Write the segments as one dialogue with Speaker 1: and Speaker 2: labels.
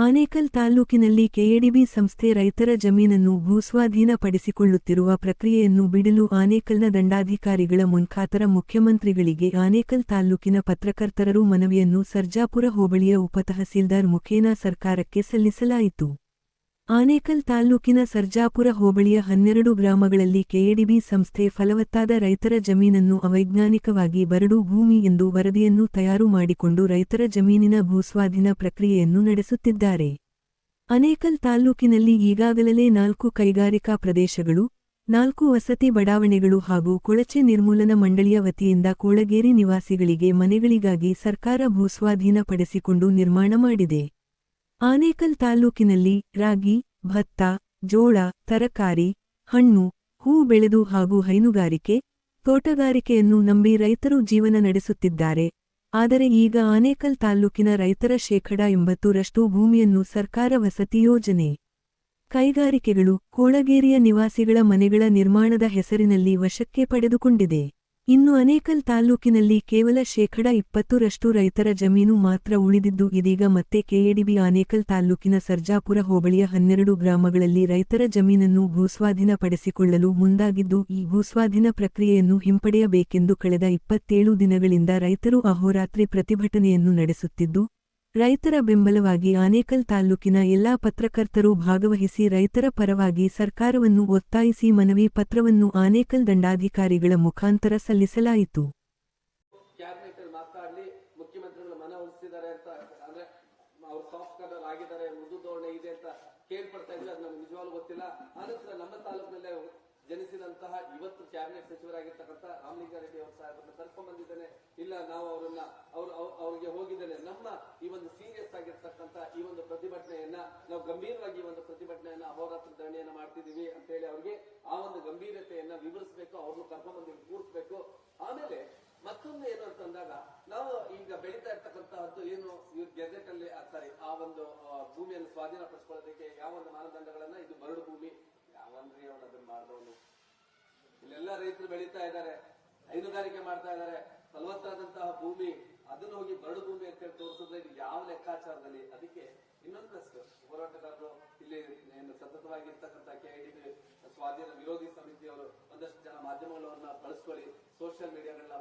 Speaker 1: ಆನೇಕಲ್ ತಾಲ್ಲೂಕಿನಲ್ಲಿ ಕೆಎಡಿಬಿ ಸಂಸ್ಥೆ ರೈತರ ಜಮೀನನ್ನು ಭೂಸ್ವಾಧೀನಪಡಿಸಿಕೊಳ್ಳುತ್ತಿರುವ ಪ್ರಕ್ರಿಯೆಯನ್ನು ಬಿಡಲು ಆನೇಕಲ್ನ ದಂಡಾಧಿಕಾರಿಗಳ ಮುಖಾಂತರ ಮುಖ್ಯಮಂತ್ರಿಗಳಿಗೆ ಆನೇಕಲ್ ತಾಲ್ಲೂಕಿನ ಪತ್ರಕರ್ತರು ಮನವಿಯನ್ನು ಸರ್ಜಾಪುರ ಹೋಬಳಿಯ ಉಪತಹಸೀಲ್ದಾರ್ ಮುಖೇನ ಸರ್ಕಾರಕ್ಕೆ ಸಲ್ಲಿಸಲಾಯಿತು. ಆನೇಕಲ್ ತಾಲ್ಲೂಕಿನ ಸರ್ಜಾಪುರ ಹೋಬಳಿಯ 12 ಗ್ರಾಮಗಳಲ್ಲಿ ಕೆಎಡಿಬಿ ಸಂಸ್ಥೆ ಫಲವತ್ತಾದ ರೈತರ ಜಮೀನನ್ನು ಅವೈಜ್ಞಾನಿಕವಾಗಿ ಬರಡು ಭೂಮಿ ಎಂದು ವರದಿಯನ್ನು ತಯಾರು ಮಾಡಿಕೊಂಡು ರೈತರ ಜಮೀನಿನ ಭೂಸ್ವಾಧೀನ ಪ್ರಕ್ರಿಯೆಯನ್ನು ನಡೆಸುತ್ತಿದ್ದಾರೆ. ಆನೇಕಲ್ ತಾಲ್ಲೂಕಿನಲ್ಲಿ ಈಗಾಗಲೇ 4 ಕೈಗಾರಿಕಾ ಪ್ರದೇಶಗಳು, 4 ವಸತಿ ಬಡಾವಣೆಗಳು ಹಾಗೂ ಕೊಳಚೆ ನಿರ್ಮೂಲನಾ ಮಂಡಳಿಯ ವತಿಯಿಂದ ಕೋಳಗೇರಿ ನಿವಾಸಿಗಳಿಗೆ ಮನೆಗಳಿಗಾಗಿ ಸರ್ಕಾರ ಭೂಸ್ವಾಧೀನ ಪಡಿಸಿಕೊಂಡು ನಿರ್ಮಾಣ ಮಾಡಿದೆ. ಆನೇಕಲ್ ತಾಲ್ಲೂಕಿನಲ್ಲಿ ರಾಗಿ, ಭತ್ತ, ಜೋಳ, ತರಕಾರಿ, ಹಣ್ಣು, ಹೂ ಬೆಳೆದು ಹಾಗೂ ಹೈನುಗಾರಿಕೆ, ತೋಟಗಾರಿಕೆಯನ್ನು ನಂಬಿ ರೈತರು ಜೀವನ ನಡೆಸುತ್ತಿದ್ದಾರೆ. ಆದರೆ ಈಗ ಆನೇಕಲ್ ತಾಲ್ಲೂಕಿನ ರೈತರ 80% ಭೂಮಿಯನ್ನು ಸರ್ಕಾರ ವಸತಿ ಯೋಜನೆ, ಕೈಗಾರಿಕೆಗಳು, ಕೋಳಗೇರಿಯ ನಿವಾಸಿಗಳ ಮನೆಗಳ ನಿರ್ಮಾಣದ ಹೆಸರಿನಲ್ಲಿ ವಶಕ್ಕೆ ಪಡೆದುಕೊಂಡಿದೆ. ಇನ್ನು ಆನೇಕಲ್ ತಾಲ್ಲೂಕಿನಲ್ಲಿ ಕೇವಲ 20% ರೈತರ ಜಮೀನು ಮಾತ್ರ ಉಳಿದಿದ್ದು ಇದೀಗ ಮತ್ತೆ ಕೆಎಡಿಬಿ ಆನೇಕಲ್ ತಾಲ್ಲೂಕಿನ ಸರ್ಜಾಪುರ ಹೋಬಳಿಯ 12 ಗ್ರಾಮಗಳಲ್ಲಿ ರೈತರ ಜಮೀನನ್ನು ಭೂಸ್ವಾಧೀನ ಪಡಿಸಿಕೊಳ್ಳಲು ಮುಂದಾಗಿದ್ದು ಈ ಭೂಸ್ವಾಧೀನ ಪ್ರಕ್ರಿಯೆಯನ್ನು ಹಿಂಪಡೆಯಬೇಕೆಂದು ಕಳೆದ 27 ದಿನಗಳಿಂದ ರೈತರು ಅಹೋರಾತ್ರಿ ಪ್ರತಿಭಟನೆಯನ್ನು ನಡೆಸುತ್ತಿದ್ದು, ರೈತರ ಬೆಂಬಲವಾಗಿ ಆನೇಕಲ್ ತಾಲ್ಲೂಕಿನ ಎಲ್ಲಾ ಪತ್ರಕರ್ತರು ಭಾಗವಹಿಸಿ ರೈತರ ಪರವಾಗಿ ಸರ್ಕಾರವನ್ನು ಒತ್ತಾಯಿಸಿ ಮನವಿ ಪತ್ರವನ್ನು ಆನೇಕಲ್ ದಂಡಾಧಿಕಾರಿಗಳ ಮುಖಾಂತರ ಸಲ್ಲಿಸಲಾಯಿತು.
Speaker 2: ಜನಿಸಿದಂತಹ ಇವತ್ತು ಕ್ಯಾಬಿನೆಟ್ ಸಚಿವರಾಗಿರ್ತಕ್ಕಂಥ ರಾಮಲಿಂಗಾರೆಡ್ಡಿ ಅವರ ಸಾಹೇಬರನ್ನ ಕರ್ಕೊಂಡ್ ಬಂದಿದ್ದೇನೆ. ಇಲ್ಲ, ನಾವು ಅವ್ರಿಗೆ ಹೋಗಿದ್ದೇನೆ. ನಮ್ಮ ಈ ಒಂದು ಸೀರಿಯಸ್ ಆಗಿರ್ತಕ್ಕಂಥ ಈ ಒಂದು ಪ್ರತಿಭಟನೆಯನ್ನ ನಾವು ಗಂಭೀರವಾಗಿ ಈ ಒಂದು ಪ್ರತಿಭಟನೆಯನ್ನ ಅಹೋರಾತ್ರಿ ಧರಣಿಯನ್ನ ಮಾಡ್ತಿದೀವಿ ಅಂತ ಹೇಳಿ ಅವ್ರಿಗೆ ಆ ಒಂದು ಗಂಭೀರತೆಯನ್ನ ವಿವರಿಸಬೇಕು, ಅವ್ರನ್ನು ಕರ್ಕೊಂಡ್ ಬಂದು ಕೂರಿಸಬೇಕು. ಆಮೇಲೆ ಮತ್ತೊಂದು ಏನು ಅಂತಂದಾಗ ನಾವು ಈಗ ಬೆಳೀತಾ ಇರ್ತಕ್ಕಂತಹದ್ದು ಏನು ಗೆಜೆಟ್ ಅಲ್ಲಿ ಆ ಒಂದು ಭೂಮಿಯನ್ನು ಸ್ವಾಧೀನ ಪಡಿಸ್ಕೊಳ್ಳೋದಕ್ಕೆ ಯಾವ ಒಂದು ಮಾನದಂಡಗಳನ್ನ, ಇದು ಬರಡು ಭೂಮಿ ಯಾವನ್ರಿ ಅವನು ಅದನ್ನ ಮಾಡಿದವನು, ಇಲ್ಲೆಲ್ಲ ರೈತರು ಬೆಳೀತಾ ಇದ್ದಾರೆ, ಹೈನುಗಾರಿಕೆ ಮಾಡ್ತಾ ಇದ್ದಾರೆ, ಫಲವತ್ತಾದಂತಹ ಭೂಮಿ ಅದನ್ನು ಹೋಗಿ ಬರಡು ಭೂಮಿ ಅಂತ ಹೇಳಿ ತೋರಿಸಿದ್ರೆ ಇದು ಯಾವ ಲೆಕ್ಕಾಚಾರದಲ್ಲಿ? ಅದಕ್ಕೆ ಇನ್ನೊಂದಷ್ಟು ಹೋರಾಟಗಾರರು ಇಲ್ಲಿ ಏನು ಸತತವಾಗಿರ್ತಕ್ಕಂಥ ಕೆಎಡಿಬಿ ಸ್ವಾಧೀನ ವಿರೋಧಿ ಸಮಿತಿಯವರು ಒಂದಷ್ಟು ಜನ ಮಾಧ್ಯಮಗಳನ್ನ ಬಳಸ್ಕೊಳ್ಳಿ, ಸೋಷಿಯಲ್ ಮೀಡಿಯಾಗಳನ್ನ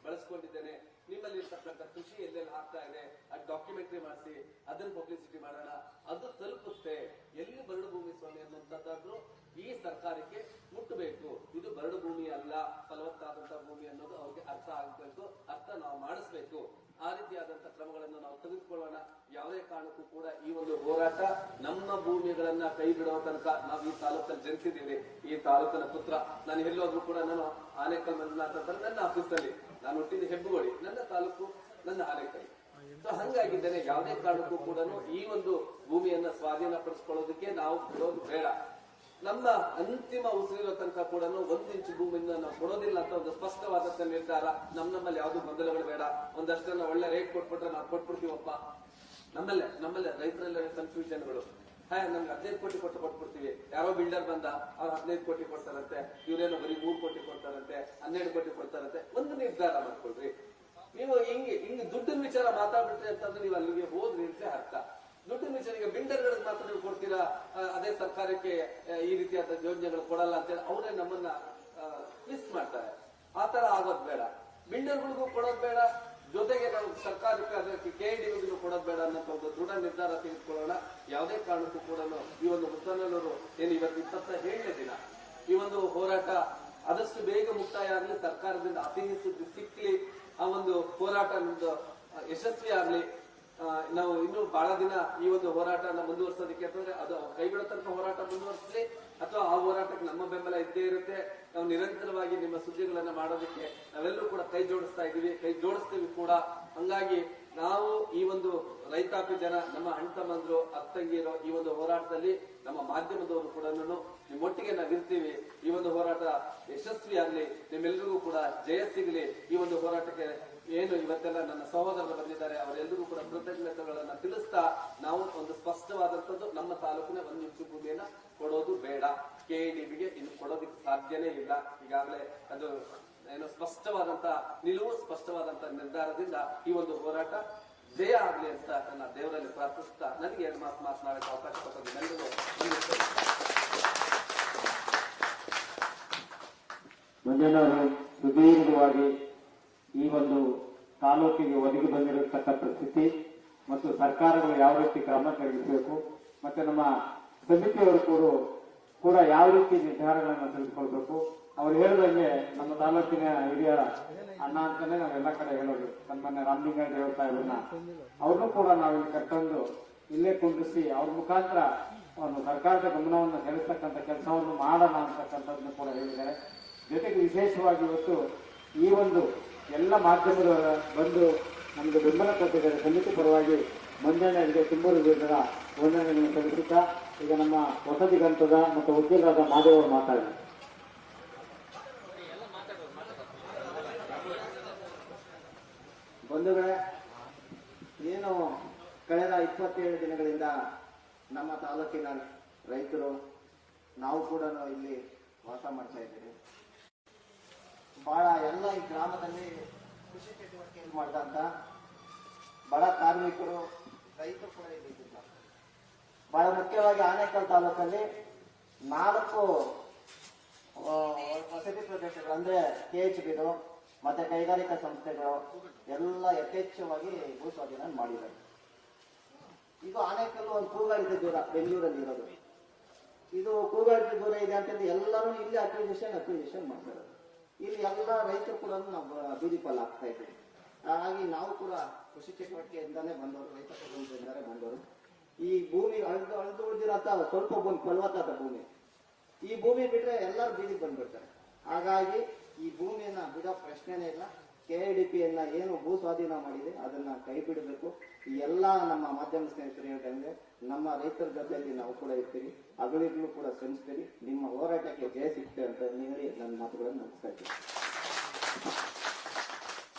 Speaker 2: ಬಳಸ್ಕೊಂಡಿದ್ದೇನೆ. ನಿಮ್ಮಲ್ಲಿ ಇರ್ತಕ್ಕಂಥ ಕೃಷಿ ಎಲ್ಲೆಲ್ಲಿ ಆಗ್ತಾ ಇದೆ ಅದು ಡಾಕ್ಯುಮೆಂಟರಿ ಮಾಡಿಸಿ ಅದನ್ನ ಪಬ್ಲಿಸಿಟಿ ಮಾಡೋಣ, ಅದು ತಲುಪುತ್ತೆ. ಎಲ್ಲಿ ಬರಡು ಭೂಮಿ ಸ್ವಾಮಿ ಅನ್ನುವಂಥದ್ದಾದ್ರೂ ಈ ಸರ್ಕಾರಕ್ಕೆ ಮುಟ್ಟಬೇಕು. ಇದು ಬರಡು ಭೂಮಿ ಅಲ್ಲ, ಫಲವತ್ತಾದಂತಹ ಭೂಮಿ ಅನ್ನೋದು ಅವ್ರಿಗೆ ಅರ್ಥ ಆಗಬೇಕು, ಅರ್ಥ ನಾವು ಮಾಡಿಸ್ಬೇಕು. ಆ ರೀತಿಯಾದಂತಹ ಕ್ರಮಗಳನ್ನು ನಾವು ತೆಗೆದುಕೊಳ್ಳೋಣ. ಯಾವುದೇ ಕಾರಣಕ್ಕೂ ಕೂಡ ಈ ಒಂದು ಹೋರಾಟ ನಮ್ಮ ಭೂಮಿಗಳನ್ನ ಕೈ ಬಿಡುವ ತನಕ ನಾವು ಈ ತಾಲೂಕಲ್ಲಿ ಜನಿಸಿದ್ದೀವಿ, ಈ ತಾಲೂಕಿನ ಪುತ್ರ. ನಾನು ಎಲ್ಲೋದ್ರೂ ಕೂಡ ನಾನು ಆನೇಕಲ್ ಮಂಜುನಾಥ ಅಂತ ನನ್ನ ಆಫೀಸಲ್ಲಿ ನಾನು ಹುಟ್ಟಿದ ಹೆಬ್ಬಗೋಡಿ, ನನ್ನ ತಾಲೂಕು ನನ್ನ ಆನೇಕಲ್. ಹಂಗಾಗಿದ್ದೇನೆ. ಯಾವುದೇ ಕಾರಣಕ್ಕೂ ಕೂಡ ಈ ಒಂದು ಭೂಮಿಯನ್ನ ಸ್ವಾಧೀನ ಪಡಿಸ್ಕೊಳ್ಳೋದಕ್ಕೆ ನಾವು ಬಿಡೋದು ಬೇಡ. ನಮ್ಮ ಅಂತಿಮ ಉಸಿರಿರೋ ತನಕ ಕೂಡ 1 ಇಂಚು ಭೂಮಿಯಿಂದ ನಾವು ಕೊಡೋದಿಲ್ಲ ಅಂತ ಒಂದು ಸ್ಪಷ್ಟವಾದಂತ ನಿರ್ಧಾರ. ನಮ್ಮಲ್ಲಿ ಯಾವ್ದು ಗೊಂದಲಗಳು ಬೇಡ. ಒಂದಷ್ಟನ್ನ ಒಳ್ಳೆ ರೇಟ್ ಕೊಟ್ಬಿಟ್ರೆ ನಾವು ಕೊಟ್ಬಿಡ್ತೀವಪ್ಪ. ನಮ್ಮಲ್ಲೇ ರೈತರಲ್ಲೇ ಕನ್ಫ್ಯೂಷನ್ಗಳು. ನಮ್ಗೆ 15 ಕೋಟಿ ಕೊಟ್ಬಿಡ್ತೀವಿ. ಯಾರೋ ಬಿಲ್ಡರ್ ಬಂದ, ಅವ್ರು 15 ಕೋಟಿ ಕೊಡ್ತಾರಂತೆ, ಇವ್ರೇನೋ ಬರೀ 3 ಕೋಟಿ ಕೊಡ್ತಾರಂತೆ, 12 ಕೋಟಿ ಕೊಡ್ತಾರಂತೆ. ಒಂದು ನಿರ್ಧಾರ ಮಾಡ್ಕೊಳ್ರಿ. ನೀವು ಹಿಂಗೆ ದುಡ್ಡಿನ ವಿಚಾರ ಮಾತಾಡ್ಬಿಟ್ರಿ ಅಂತಂದ್ರೆ ನೀವು ಅಲ್ಲಿಗೆ ಹೋದ್ರಿ ಅಂತ ಅರ್ಥ. ದುಡ್ಡಿನ ವಿಚಾರ ಬಿಲ್ಡರ್ಗಳಿಗೆ ಮಾತ್ರ ನೀವು ಕೊಡ್ತೀರಾ, ಅದೇ ಸರ್ಕಾರಕ್ಕೆ ಈ ರೀತಿಯಾದ ಯೋಜನೆಗಳು ಕೊಡಲ್ಲ ಅಂತೇಳಿ ಅವರೇ ನಮ್ಮನ್ನ ಮಿಸ್ ಮಾಡ್ತಾರೆ. ಆತರ ಆಗೋದ್ ಬೇಡ. ಬಿಲ್ಡರ್ಗಳಿಗೂ ಕೊಡೋದ್ ಬೇಡ, ಜೊತೆಗೆ ನಾವು ಸರ್ಕಾರಕ್ಕೆ ಅದಕ್ಕೆ ಕೆಎಡಿಬಿಗೂ ಕೊಡೋದ್ ಬೇಡ ಅನ್ನೋ ಒಂದು ದೃಢ ನಿರ್ಧಾರ ತೆಗೆದುಕೊಳ್ಳೋಣ. ಯಾವುದೇ ಕಾರಣಕ್ಕೂ ಕೂಡ ಈ ಒಂದು ಮುತ್ತನಲ್ಲೂರು ಏನು ಇವತ್ತು 27ನೇ ದಿನ ಈ ಒಂದು ಹೋರಾಟ ಆದಷ್ಟು ಬೇಗ ಮುಕ್ತಾಯ ಆಗ್ಲಿ, ಸರ್ಕಾರದಿಂದ ಅತಿಥಿ ಸುದ್ದಿ ಸಿಕ್ಲಿ, ಆ ಒಂದು ಹೋರಾಟ ನಮ್ದು ಯಶಸ್ವಿ ಆಗ್ಲಿ. ನಾವು ಇನ್ನೂ ಬಹಳ ದಿನ ಈ ಒಂದು ಹೋರಾಟನ ಮುಂದುವರ್ಸೋದಕ್ಕೆ ಅಂತಂದ್ರೆ ಅದು ಕೈ ಬಿಡೋ ತನಕ ಹೋರಾಟ ಮುಂದುವರಿಸಲಿ, ಅಥವಾ ಆ ಹೋರಾಟಕ್ಕೆ ನಮ್ಮ ಬೆಂಬಲ ಇದ್ದೇ ಇರುತ್ತೆ. ನಾವು ನಿರಂತರವಾಗಿ ನಿಮ್ಮ ಸುದ್ದಿಗಳನ್ನ ಮಾಡೋದಕ್ಕೆ ನಾವೆಲ್ಲರೂ ಕೂಡ ಕೈ ಜೋಡಿಸ್ತಾ ಇದೀವಿ, ಕೈ ಜೋಡಿಸ್ತೀವಿ ಕೂಡ. ಹಂಗಾಗಿ ನಾವು ಈ ಒಂದು ರೈತಾಪಿ ಜನ, ನಮ್ಮ ಅಣ್ತಮ್ಮಂದ್ರು ಅತ್ತಂಗಿರೋ ಈ ಒಂದು ಹೋರಾಟದಲ್ಲಿ ನಮ್ಮ ಮಾಧ್ಯಮದವರು ಕೂಡ ನಿಮ್ಮೊಟ್ಟಿಗೆ ನಾವಿರ್ತೀವಿ. ಈ ಒಂದು ಹೋರಾಟ ಯಶಸ್ವಿ ಆಗ್ಲಿ, ನಿಮ್ಮೆಲ್ಲರಿಗೂ ಕೂಡ ಜಯ ಸಿಗಲಿ. ಈ ಒಂದು ಹೋರಾಟಕ್ಕೆ ಏನು ಇವತ್ತೆಲ್ಲ ನನ್ನ ಸಹೋದರರು ಬಂದಿದ್ದಾರೆ ಅವರೆಲ್ಲರಿಗೂ ಕೂಡ ಕೃತಜ್ಞತೆಗಳನ್ನ ತಿಳಿಸ್ತಾ, ನಾವು ಒಂದು ಸ್ಪಷ್ಟವಾದಂತದ್ದು ನಮ್ಮ ತಾಲೂಕಿನ 1 ಇಂಚು ಭೂಮಿಯನ್ನ ಕೊಡೋದು ಬೇಡ, ಕೆಎಡಿಬಿಗೆ ಇನ್ನು ಕೊಡೋದಕ್ಕೆ ಸಾಧ್ಯನೇ ಇಲ್ಲ. ಈಗಾಗಲೇ ಅದು ಏನು ಸ್ಪಷ್ಟವಾದಂತ ನಿಲುವು, ಸ್ಪಷ್ಟವಾದಂತ ನಿರ್ಧಾರದಿಂದ ಈ ಒಂದು ಹೋರಾಟ ಜಯ ಆಗ್ಲಿ ಅಂತ ನನ್ನ ದೇವರಲ್ಲಿ ಪ್ರಾರ್ಥಿಸ್ತಾ ನನಗೆ 2 ಮಾತು ಮಾತನಾಡಕ್ಕೆ ಅವಕಾಶ ಕೊಟ್ಟು ನಿಮ್ಮೆಲ್ಲರಿಗೂ
Speaker 3: ಮಂಜಣ್ಣವರು ಸುದೀರ್ಘವಾಗಿ ಈ ಒಂದು ತಾಲೂಕಿಗೆ ಒದಗಿ ಬಂದಿರತಕ್ಕಂಥ ಸ್ಥಿತಿ ಮತ್ತು ಸರ್ಕಾರಗಳು ಯಾವ ರೀತಿ ಕ್ರಮ ತೆಗೆದುಬೇಕು ಮತ್ತೆ ನಮ್ಮ ಸಮಿತಿಯವರು ಕೂಡ ಯಾವ ರೀತಿ ನಿರ್ಧಾರಗಳನ್ನು ತೆಗೆದುಕೊಳ್ಬೇಕು ಅವ್ರು ಹೇಳಿದಂಗೆ ನಮ್ಮ ತಾಲೂಕಿನ ಹಿರಿಯ ಅಣ್ಣ ಅಂತಾನೆ ನಾವೆಲ್ಲ ಕಡೆ ಹೇಳೋದು ಸನ್ಮಾನ್ಯ ರಾಮಲಿಂಗಾರೆಡ್ಡಿ ಹೇಳ್ತಾ ಇರೋದನ್ನ ಅವ್ರನ್ನೂ ಕೂಡ ನಾವು ಇಲ್ಲಿ ಕರ್ಕೊಂಡು ಇಲ್ಲೇ ಕುಂದಿಸಿ ಅವ್ರ ಮುಖಾಂತರ ಒಂದು ಸರ್ಕಾರದ ಗಮನವನ್ನು ಸೆಳೆಸ್ತಕ್ಕಂಥ ಕೆಲಸವನ್ನು ಮಾಡೋಣ ಅಂತಕ್ಕಂಥದ್ದನ್ನು ಕೂಡ ಹೇಳಿದ್ದಾರೆ. ಜೊತೆಗೆ ವಿಶೇಷವಾಗಿ ಇವತ್ತು ಈ ಒಂದು ಎಲ್ಲ ಮಾಧ್ಯಮದವರ ಬಂದು ನಮಗೆ ಬೆಂಬಲ ಕೊಟ್ಟಿದ್ದಾರೆ. ಸಮಿತಿ ಪರವಾಗಿ ಮಂಜಣ್ಣರಿಗೆ ತುಂಬ ಹೃದಯದ ವಂದನೆಯನ್ನು ಸಲ್ಲಿಸುತ್ತಾ ಈಗ ನಮ್ಮ ಹೊಸ ದಿಗಂತದ ಮತ್ತು ವಕೀಲರಾದ ಮಾದೇವರು ಮಾತಾಡಿದ್ದಾರೆ.
Speaker 4: ಬಂಧುಗಳೇ, ಏನು ಕಳೆದ 27 ದಿನಗಳಿಂದ ನಮ್ಮ ತಾಲೂಕಿನ ರೈತರು ನಾವು ಕೂಡ ಇಲ್ಲಿ ವಾಸ ಮಾಡ್ತಾ ಇದ್ದೀವಿ. ಬಹಳ ಎಲ್ಲ ಈ ಗ್ರಾಮದಲ್ಲಿ ಕೃಷಿ ಚಟುವಟಿಕೆಯನ್ನು ಮಾಡಿದಂತ ಬಡ ಕಾರ್ಮಿಕರು ರೈತರು ಕೂಡ ಇಲ್ಲಿದ್ದಾರೆ. ಬಹಳ ಮುಖ್ಯವಾಗಿ ಆನೇಕಲ್ ತಾಲೂಕಲ್ಲಿ 4 ವಸತಿ ಪ್ರದೇಶಗಳು ಅಂದ್ರೆ KHBಗಳು ಮತ್ತೆ ಕೈಗಾರಿಕಾ ಸಂಸ್ಥೆಗಳು ಎಲ್ಲ ಯಥೇಚ್ಛವಾಗಿ ಭೂ ಸ್ವಾಧೀನ ಮಾಡಿದ್ದಾರೆ. ಇದು ಆನೇಕಲ್ಲು ಒಂದು ಕೂಗಾಡಿದ ದೂರ ಬೆಂಗಳೂರಲ್ಲಿ ಇರೋದು. ಇದು ಕೂಗಾಡಿದ ದೂರ ಇದೆ ಅಂತಂದ್ರೆ ಎಲ್ಲರೂ ಇಲ್ಲಿ ಅಕ್ವಿಜಿಷನ್ ಮಾಡ್ತಾರೆ. ಇಲ್ಲಿ ಎಲ್ಲ ರೈತರು ಕೂಡ ನಾವು ಬೀದಿ ಪಾಲ್ ಆಗ್ತಾ ಇದ್ದೀವಿ. ಹಾಗಾಗಿ ನಾವು ಕೂಡ ಕೃಷಿ ಚಟುವಟಿಕೆಯಿಂದಾನೇ ಬಂದವರು, ರೈತ ಕುಟುಂಬದಿಂದಾನೇ ಬಂದವರು. ಈ ಭೂಮಿ ಅಳೆದು ಉಳಿದಿರೋಂಥ ಸ್ವಲ್ಪ ಭೂಮಿ ಫಲವತ್ತಾದ ಭೂಮಿ, ಈ ಭೂಮಿ ಬಿಟ್ರೆ ಎಲ್ಲರೂ ಬೀದಿಗೆ ಬಂದ್ಬಿಡ್ತಾರೆ. ಹಾಗಾಗಿ ಈ ಭೂಮಿಯನ್ನ ಬಿಡೋ ಪ್ರಶ್ನೆನೇ ಇಲ್ಲ. KIDPಯನ್ನ ಏನು ಭೂ ಸ್ವಾಧೀನ ಮಾಡಿದೆ ಅದನ್ನ ಕೈ ಬಿಡಬೇಕು. ಈ ಎಲ್ಲ ನಮ್ಮ ಮಾಧ್ಯಮ ಸ್ನೇಹಿತರು ಹೇಳ್ದಂಗೆ ನಮ್ಮ ರೈತರ ಜೊತೆಯಲ್ಲಿ ನಾವು ಕೂಡ ಇರ್ತೀವಿ, ಹಗಲಿಗೂ ಕೂಡ ಶ್ರಮಿಸ್ತೀವಿ. ನಿಮ್ಮ ಹೋರಾಟಕ್ಕೆ ಜಯ ಸಿಗ್ತೇವೆ ಅಂತ ಹೇಳಿ ನನ್ನ ಮಾತುಗಳನ್ನು ಮುಗಿಸ್ತಾ ಇದ್ದೀನಿ.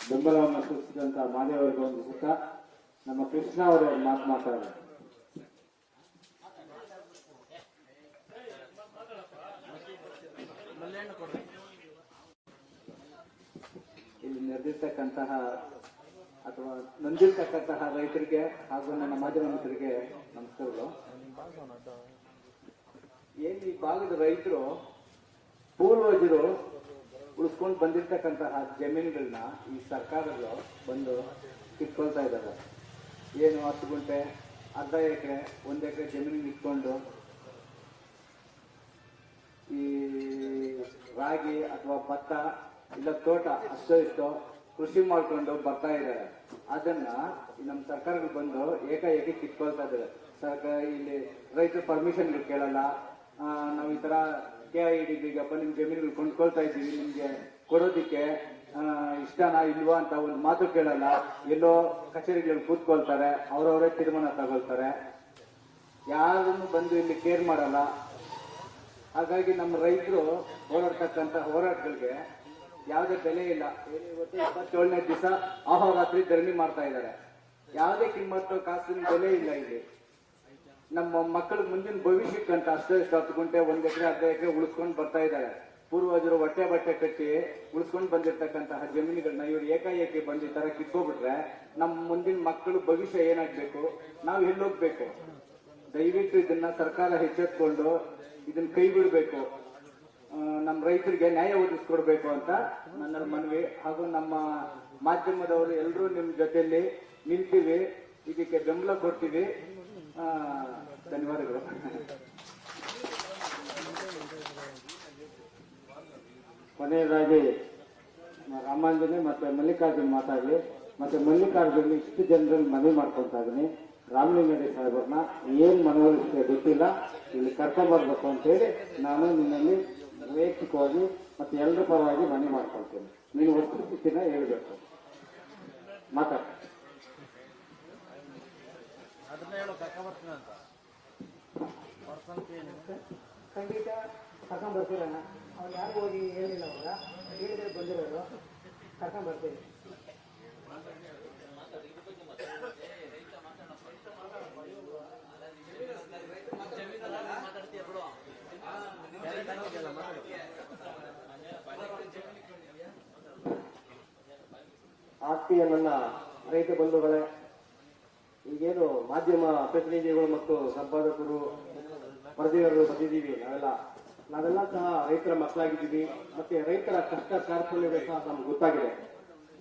Speaker 3: ಬೆಂಬಲವನ್ನು ಸೂಚಿಸಿದಂತ ಮಾದೇವರಿಗೆ ಒಂದು ಸುತ್ತ ನಮ್ಮ ಕೃಷ್ಣ ಅವರು ಮಾತಾಡಿದ್ದಾರೆ. ಇಲ್ಲಿ ನೆರೆದಿರ್ತಕ್ಕಂತಹ ಅಥವಾ ನೊಂದಿರ್ತಕ್ಕಂತಹ ರೈತರಿಗೆ ಹಾಗೂ ನನ್ನ ಮಾಧ್ಯಮ ಮಿತ್ರರಿಗೆ ನಮಸ್ಕಾರಗಳು. ಏನು ಈ ಭಾಗದ ರೈತರು ಪೂರ್ವಜರು ಉಳಿಸ್ಕೊಂಡು ಬಂದಿರ್ತಕ್ಕಂತಹ ಜಮೀನುಗಳನ್ನ ಈ ಸರ್ಕಾರಗಳು ಬಂದು ಕಿತ್ಕೊಳ್ತಾ ಇದ್ದಾರೆ. ಏನು 10 ಗುಂಟೆ, ಅರ್ಧ ಎಕರೆ, 1 ಎಕರೆ ಜಮೀನಿಗೆ ಇಟ್ಕೊಂಡು ಈ ರಾಗಿ ಅಥವಾ ಭತ್ತ ಇಲ್ಲ ತೋಟ ಅಷ್ಟೋ ಇಷ್ಟೋ ಕೃಷಿ ಮಾಡ್ಕೊಂಡು ಬರ್ತಾ ಇದ್ದಾರೆ. ಅದನ್ನ ನಮ್ಮ ಸರ್ಕಾರಗಳು ಬಂದು ಏಕಾಏಕಿ ಕಿತ್ಕೊಳ್ತಾ ಇದ್ದಾರೆ. ಸರ್ಕಾರ ಇಲ್ಲಿ ರೈತರ ಪರ್ಮಿಷನ್ ಕೇಳಲ್ಲ. ನಾವು ಈ ತರ KIDPಗಪ್ಪ ನಿಮ್ ಜಮೀನುಗಳು ಕೊಂಡ್ಕೊಳ್ತಾ ಇದ್ದೀವಿ, ನಿಮ್ಗೆ ಕೊಡೋದಿಕ್ಕೆ ಇಷ್ಟನಾ ಇಲ್ವಾ ಅಂತ ಒಂದು ಮಾತು ಕೇಳಲ್ಲ. ಎಲ್ಲೋ ಕಚೇರಿಗಳಲ್ಲಿ ಕೂತ್ಕೊಳ್ತಾರೆ, ಅವರವರೇ ತೀರ್ಮಾನ ತಗೊಳ್ತಾರೆ, ಯಾರನ್ನು ಬಂದು ಇಲ್ಲಿ ಕೇರ್ ಮಾಡಲ್ಲ. ಹಾಗಾಗಿ ನಮ್ಮ ರೈತರು ಹೋರಾಡ್ತಕ್ಕಂಥ ಹೋರಾಟಗಳಿಗೆ ಯಾವುದೇ ಬೆಲೆ ಇಲ್ಲ. ಇವತ್ತು 27ನೇ ದಿವಸ ಅಹೋರಾತ್ರಿ ಧರಣಿ ಮಾಡ್ತಾ ಇದ್ದಾರೆ. ಯಾವುದೇ ಕಿಮ್ಮತ್ತು ಕಾಸಿನ ಬೆಲೆ ಇಲ್ಲ ಇಲ್ಲಿ. ನಮ್ಮ ಮಕ್ಕಳ ಮುಂದಿನ ಭವಿಷ್ಯಕ್ಕಂತ ಅಷ್ಟೇ 10 ಗುಂಟೆ, 1 ಎಕರೆ, ಅರ್ಧ ಎಕರೆ ಉಳಿಸ್ಕೊಂಡು ಬರ್ತಾ ಇದ್ದಾರೆ. ಪೂರ್ವಜರು ಬಟ್ಟೆ ಕಟ್ಟಿ ಉಳಿಸ್ಕೊಂಡು ಬಂದಿರತಕ್ಕಂತಹ ಜಮೀನುಗಳನ್ನ ಇವರು ಏಕಾಏಕಿ ಬಂದು ಈ ತರ ಕಿತ್ಕೊಬಿಟ್ರೆ ನಮ್ಮ ಮುಂದಿನ ಮಕ್ಕಳು ಭವಿಷ್ಯ ಏನಾಗ್ಬೇಕು, ನಾವು ಎಲ್ಲೋಗ್ಬೇಕು? ದಯವಿಟ್ಟು ಇದನ್ನ ಸರ್ಕಾರ ಎಚ್ಚೆತ್ಕೊಂಡು ಇದನ್ನ ಕೈ ಬಿಡಬೇಕು. ನಮ್ಮ ರೈತರಿಗೆ ನ್ಯಾಯ ಒದಗಿಸ್ಕೊಡ್ಬೇಕು ಅಂತ ನನ್ನ ಮನವಿ. ಹಾಗೂ ನಮ್ಮ ಮಾಧ್ಯಮದವರು ಎಲ್ಲರೂ ನಿಮ್ಮ ಜೊತೆಯಲ್ಲಿ ನಿಲ್ತೀವಿ, ಇದಕ್ಕೆ ಬೆಂಬಲ ಕೊಡ್ತೀವಿ. ಧನ್ಯವಾದಗಳು. ಕೊನೆಯದಾಗಿ ರಾಮಾಂಜನೆ ಮತ್ತೆ ಮಲ್ಲಿಕಾರ್ಜುನ್ ಮಾತಾಡಲಿ. ಮತ್ತೆ ಮಲ್ಲಿಕಾರ್ಜುನ್ ಇಷ್ಟು ಜನರಲ್ಲಿ ಮನವಿ ಮಾಡ್ಕೊತಾ ಇದೀನಿ, ರಾಮಲಿಂಗಾರೆಡ್ಡಿ ಸಾಹೇಬ್ರನ್ನ ಏನ್ ಮನವೊಲಿಸಿದೆ ಗೊತ್ತಿಲ್ಲ, ಇಲ್ಲಿ ಕರ್ಕೊಂಡ್ಬರ್ಬೇಕು ಅಂತೇಳಿ ನಾನು ನಿನ್ನಲ್ಲಿ ವೈಯಕ್ತಿಕವಾಗಿ ಮತ್ತೆ ಎಲ್ಲರ ಪರವಾಗಿ ಮನವಿ ಮಾಡ್ಕೊಳ್ತೇನೆ. ನೀನು ವಸ್ತುಸ್ಥಿತಿನ ಹೇಳ್ಬೇಕು. ಮಾತಾಡ.
Speaker 4: ಖಂಡಿತ ಕರ್ಕೊಂಡ್ ಬರ್ತೀರಣ್ಣ. ಅವ್ರು ಯಾರು ಹೋಗಿ ಹೇಳಿಲ್ಲ, ಅವಾಗ ಹೇಳಿದ್ರೆ ಬಂದಿರೋರು ಕರ್ಕೊಂಡ್ ಬರ್ತೀವಿ.
Speaker 3: ಆತ್ಮೀಯ ನನ್ನ ರೈತ ಬಂಧುಗಳೇ,
Speaker 5: ಈಗೇನು ಮಾಧ್ಯಮ ಪ್ರತಿನಿಧಿಗಳು ಮತ್ತು ಸಂಪಾದಕರು ವರದಿಗಾರರು ಬಂದಿದ್ದೀವಿ ನಾವೆಲ್ಲ ಸಹ ರೈತರ ಮಕ್ಕಳಾಗಿದ್ದೀವಿ. ಮತ್ತೆ ರೈತರ ಕಷ್ಟ ಕಾರ್ಪಣ್ಯಗಳು ಸಹ ನಮ್ಗೆ ಗೊತ್ತಾಗಿದೆ.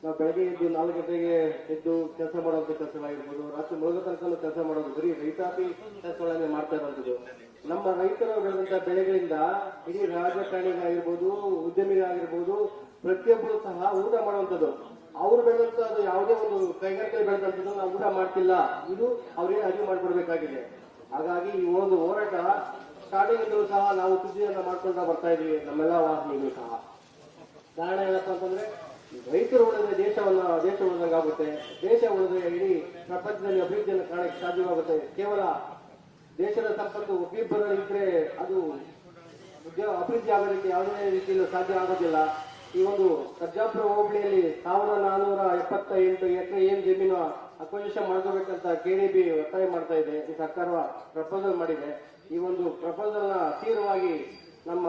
Speaker 5: ನಾವು ಬೆಳಗ್ಗೆ ಎದ್ದು 4 ಗಂಟೆಗೆ ಎದ್ದು ಕೆಲಸ ಮಾಡುವಂತ ಕೆಲಸಗಳಾಗಿರ್ಬೋದು, ರಾತ್ರಿ ಮುಳುಗೋ ತನಕ ಕೆಲಸ ಮಾಡೋದು, ಬರೀ ರೈತಾಪಿ ಕೆಲಸಗಳನ್ನೇ ಮಾಡ್ತಾ ಇರೋದು. ನಮ್ಮ ರೈತರು ಬೆಳೆದಂತ ಬೆಳೆಗಳಿಂದ ಇಡೀ ರಾಜಕಾರಣಿಗಳಾಗಿರ್ಬೋದು, ಉದ್ಯಮಿಗಳಾಗಿರ್ಬೋದು, ಪ್ರತಿಯೊಬ್ಬರು ಸಹ ಊಟ ಮಾಡುವಂಥದ್ದು. ಅವ್ರು ಬೆಳೆದಂತ ಅದು ಯಾವುದೇ ಒಂದು ಕೈಗಾರಿಕೆ ಬೆಳೆದಂಥದ್ದು ನಾವು ಊಟ ಮಾಡ್ತಿಲ್ಲ, ಇದು ಅವ್ರಿಗೆ ಅರಿವು ಮಾಡಿಕೊಡ್ಬೇಕಾಗಿದೆ. ಹಾಗಾಗಿ ಈ ಒಂದು ಹೋರಾಟ ಸ್ಟಾರ್ಟಿಂಗ್ ಸಹ ನಾವು ಸುದ್ದಿಯನ್ನ ಮಾಡ್ಕೊಂಡ ಬರ್ತಾ ಇದೀವಿ, ನಮ್ಮೆಲ್ಲ ವಾಹಿನಿಗಳು ಸಹ. ಕಾರಣ ಏನಪ್ಪಾ ಅಂತಂದ್ರೆ, ರೈತರು ಉಳಿದ್ರೆ ದೇಶ ಉಳಿದಂಗಾಗುತ್ತೆ. ದೇಶ ಉಳಿದ್ರೆ ಇಡೀ ಪ್ರಪಂಚದಲ್ಲಿ ಅಭಿವೃದ್ಧಿಯನ್ನು ಕಾಣಕ್ಕೆ ಸಾಧ್ಯವಾಗುತ್ತೆ. ಕೇವಲ ದೇಶದ ಸಂಪತ್ತು ಒಬ್ಬಿಬ್ಬರು ಇದ್ರೆ ಅದು ಅಭಿವೃದ್ಧಿ ಆಗೋದಕ್ಕೆ ಯಾವುದೇ ರೀತಿಯಲ್ಲೂ ಸಾಧ್ಯ ಆಗೋದಿಲ್ಲ. ಈ ಒಂದು ಸರ್ಜಾಪುರ ಹೋಬಳಿಯಲ್ಲಿ 1478 ಎಕರೆ ಏನ್ ಜಮೀನು ಅಕ್ವಿಜಿಷನ್ ಮಾಡ್ಕೋಬೇಕಂತ KDB ಒತ್ತಾಯ ಮಾಡ್ತಾ ಇದೆ. ಈ ಸರ್ಕಾರ ಪ್ರಪೋಸಲ್ ಮಾಡಿದೆ. ಈ ಒಂದು ಪ್ರಪೋಸಲ್ ನ ತೀವ್ರವಾಗಿ ನಮ್ಮ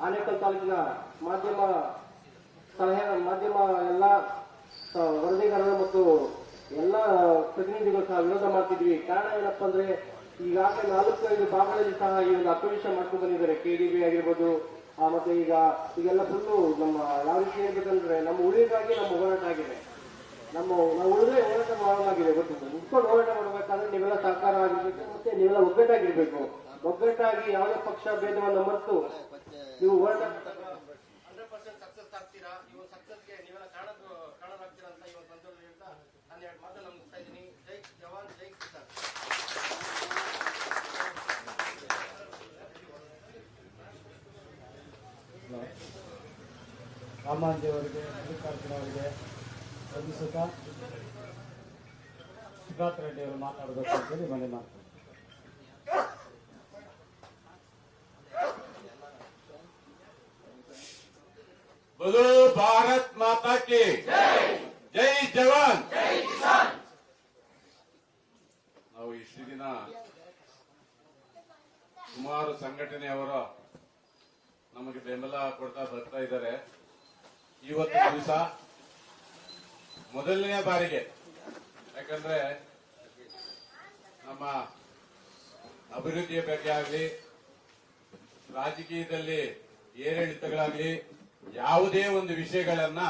Speaker 5: ಆನೇಕಲ್ ತಾಲೂಕಿನ ಮಾಧ್ಯಮ ಎಲ್ಲ ವರದಿಗಾರರು ಮತ್ತು ಎಲ್ಲ ಪ್ರತಿನಿಧಿಗಳು ಸಹ ವಿರೋಧ ಮಾಡ್ತಿದ್ವಿ. ಕಾರಣ ಏನಪ್ಪಾ ಅಂದ್ರೆ, ಈಗಾಗಲೇ 4-5 ಭಾಗಗಳಲ್ಲಿ ಸಹ ಈ ಒಂದು ಅಕ್ವಿಜಿಷನ್ ಮಾಡ್ಕೊಂಡು ಬಂದಿದ್ದಾರೆ. KDB ಆಗಿರ್ಬೋದು, ಮತ್ತೆ ಈಗೆಲ್ಲ ಫುಲ್ಲು ನಮ್ಮ ಯಾವ ರೀತಿ ಹೇಳ್ಬೇಕಂದ್ರೆ, ನಮ್ಮ ಉಳಿಗಾಗಿ ನಮ್ಮ ಹೋರಾಟ ಆಗಿದೆ. ನಾವು ಉಳಿದ್ರೆ ಹೋರಾಟ ಮಾಡೋದಾಗಿದೆ. ಉಟ್ಕೊಂಡು ಹೋರಾಟ ಮಾಡಬೇಕಾದ್ರೆ ನೀವೆಲ್ಲ ಸಹಕಾರ ಆಗಿರ್ಬೇಕು, ಮತ್ತೆ ನೀವೆಲ್ಲ ಒಗ್ಗಟ್ಟಾಗಿರ್ಬೇಕು. ಒಗ್ಗಟ್ಟಾಗಿ ಯಾವುದೇ ಪಕ್ಷ ಭೇದವನ್ನು ಮರೆತು ನೀವು ಹೋರಾಟ
Speaker 6: 100% ಸಕ್ಸಸ್ ಆಗ್ತೀರಾ. ಈ ಒಂದು ಸಕ್ಸಸ್ಗೆ ನೀವೆಲ್ಲ ಕಾರಣರಾಗ್ತೀರಾ ಅಂತ ಈ ಒಂದು ಸಂದರ್ಭದಲ್ಲಿ ಹೇಳ್ತಾ ನಾನು 2 ಮಾತನ್ನು ಮುಗಿಸ್ತಾ ಇದ್ದೀನಿ. ಜೈ ಜವಾನ್, ಜೈ ಕಿಸಾನ್.
Speaker 7: ರಾಮಾಂಜಿ ಅವರಿಗೆ, ಮಲ್ಲಿಕಾರ್ಜುನ ಅವರಿಗೆ ವಂದಿಸುತ್ತಾ ಸಿದ್ಧಾರ್ಥ ರೆಡ್ಡಿ ಅವರು ಮಾತಾಡಬೇಕು ಅಂತೇಳಿ ಮನೆ ಮಾಡ್ತಾರೆ.
Speaker 8: बोलो भारत माता की जय जवान. ನಾವು ಇಷ್ಟು ದಿನ ಸುಮಾರು ಸಂಘಟನೆಯವರು ನಮಗೆ ಬೆಂಬಲ ಕೊಡ್ತಾ ಬರ್ತಾ ಇದ್ದಾರೆ. ಇವತ್ತು ದಿವಸ ಮೊದಲನೇ ಬಾರಿಗೆ, ಯಾಕಂದ್ರೆ ನಮ್ಮ ಅಭಿವೃದ್ಧಿಯ ಬಗ್ಗೆ ಆಗಲಿ, ರಾಜಕೀಯದಲ್ಲಿ ಏರಿಳಿತಗಳಾಗಲಿ, ಯಾವುದೇ ಒಂದು ವಿಷಯಗಳನ್ನ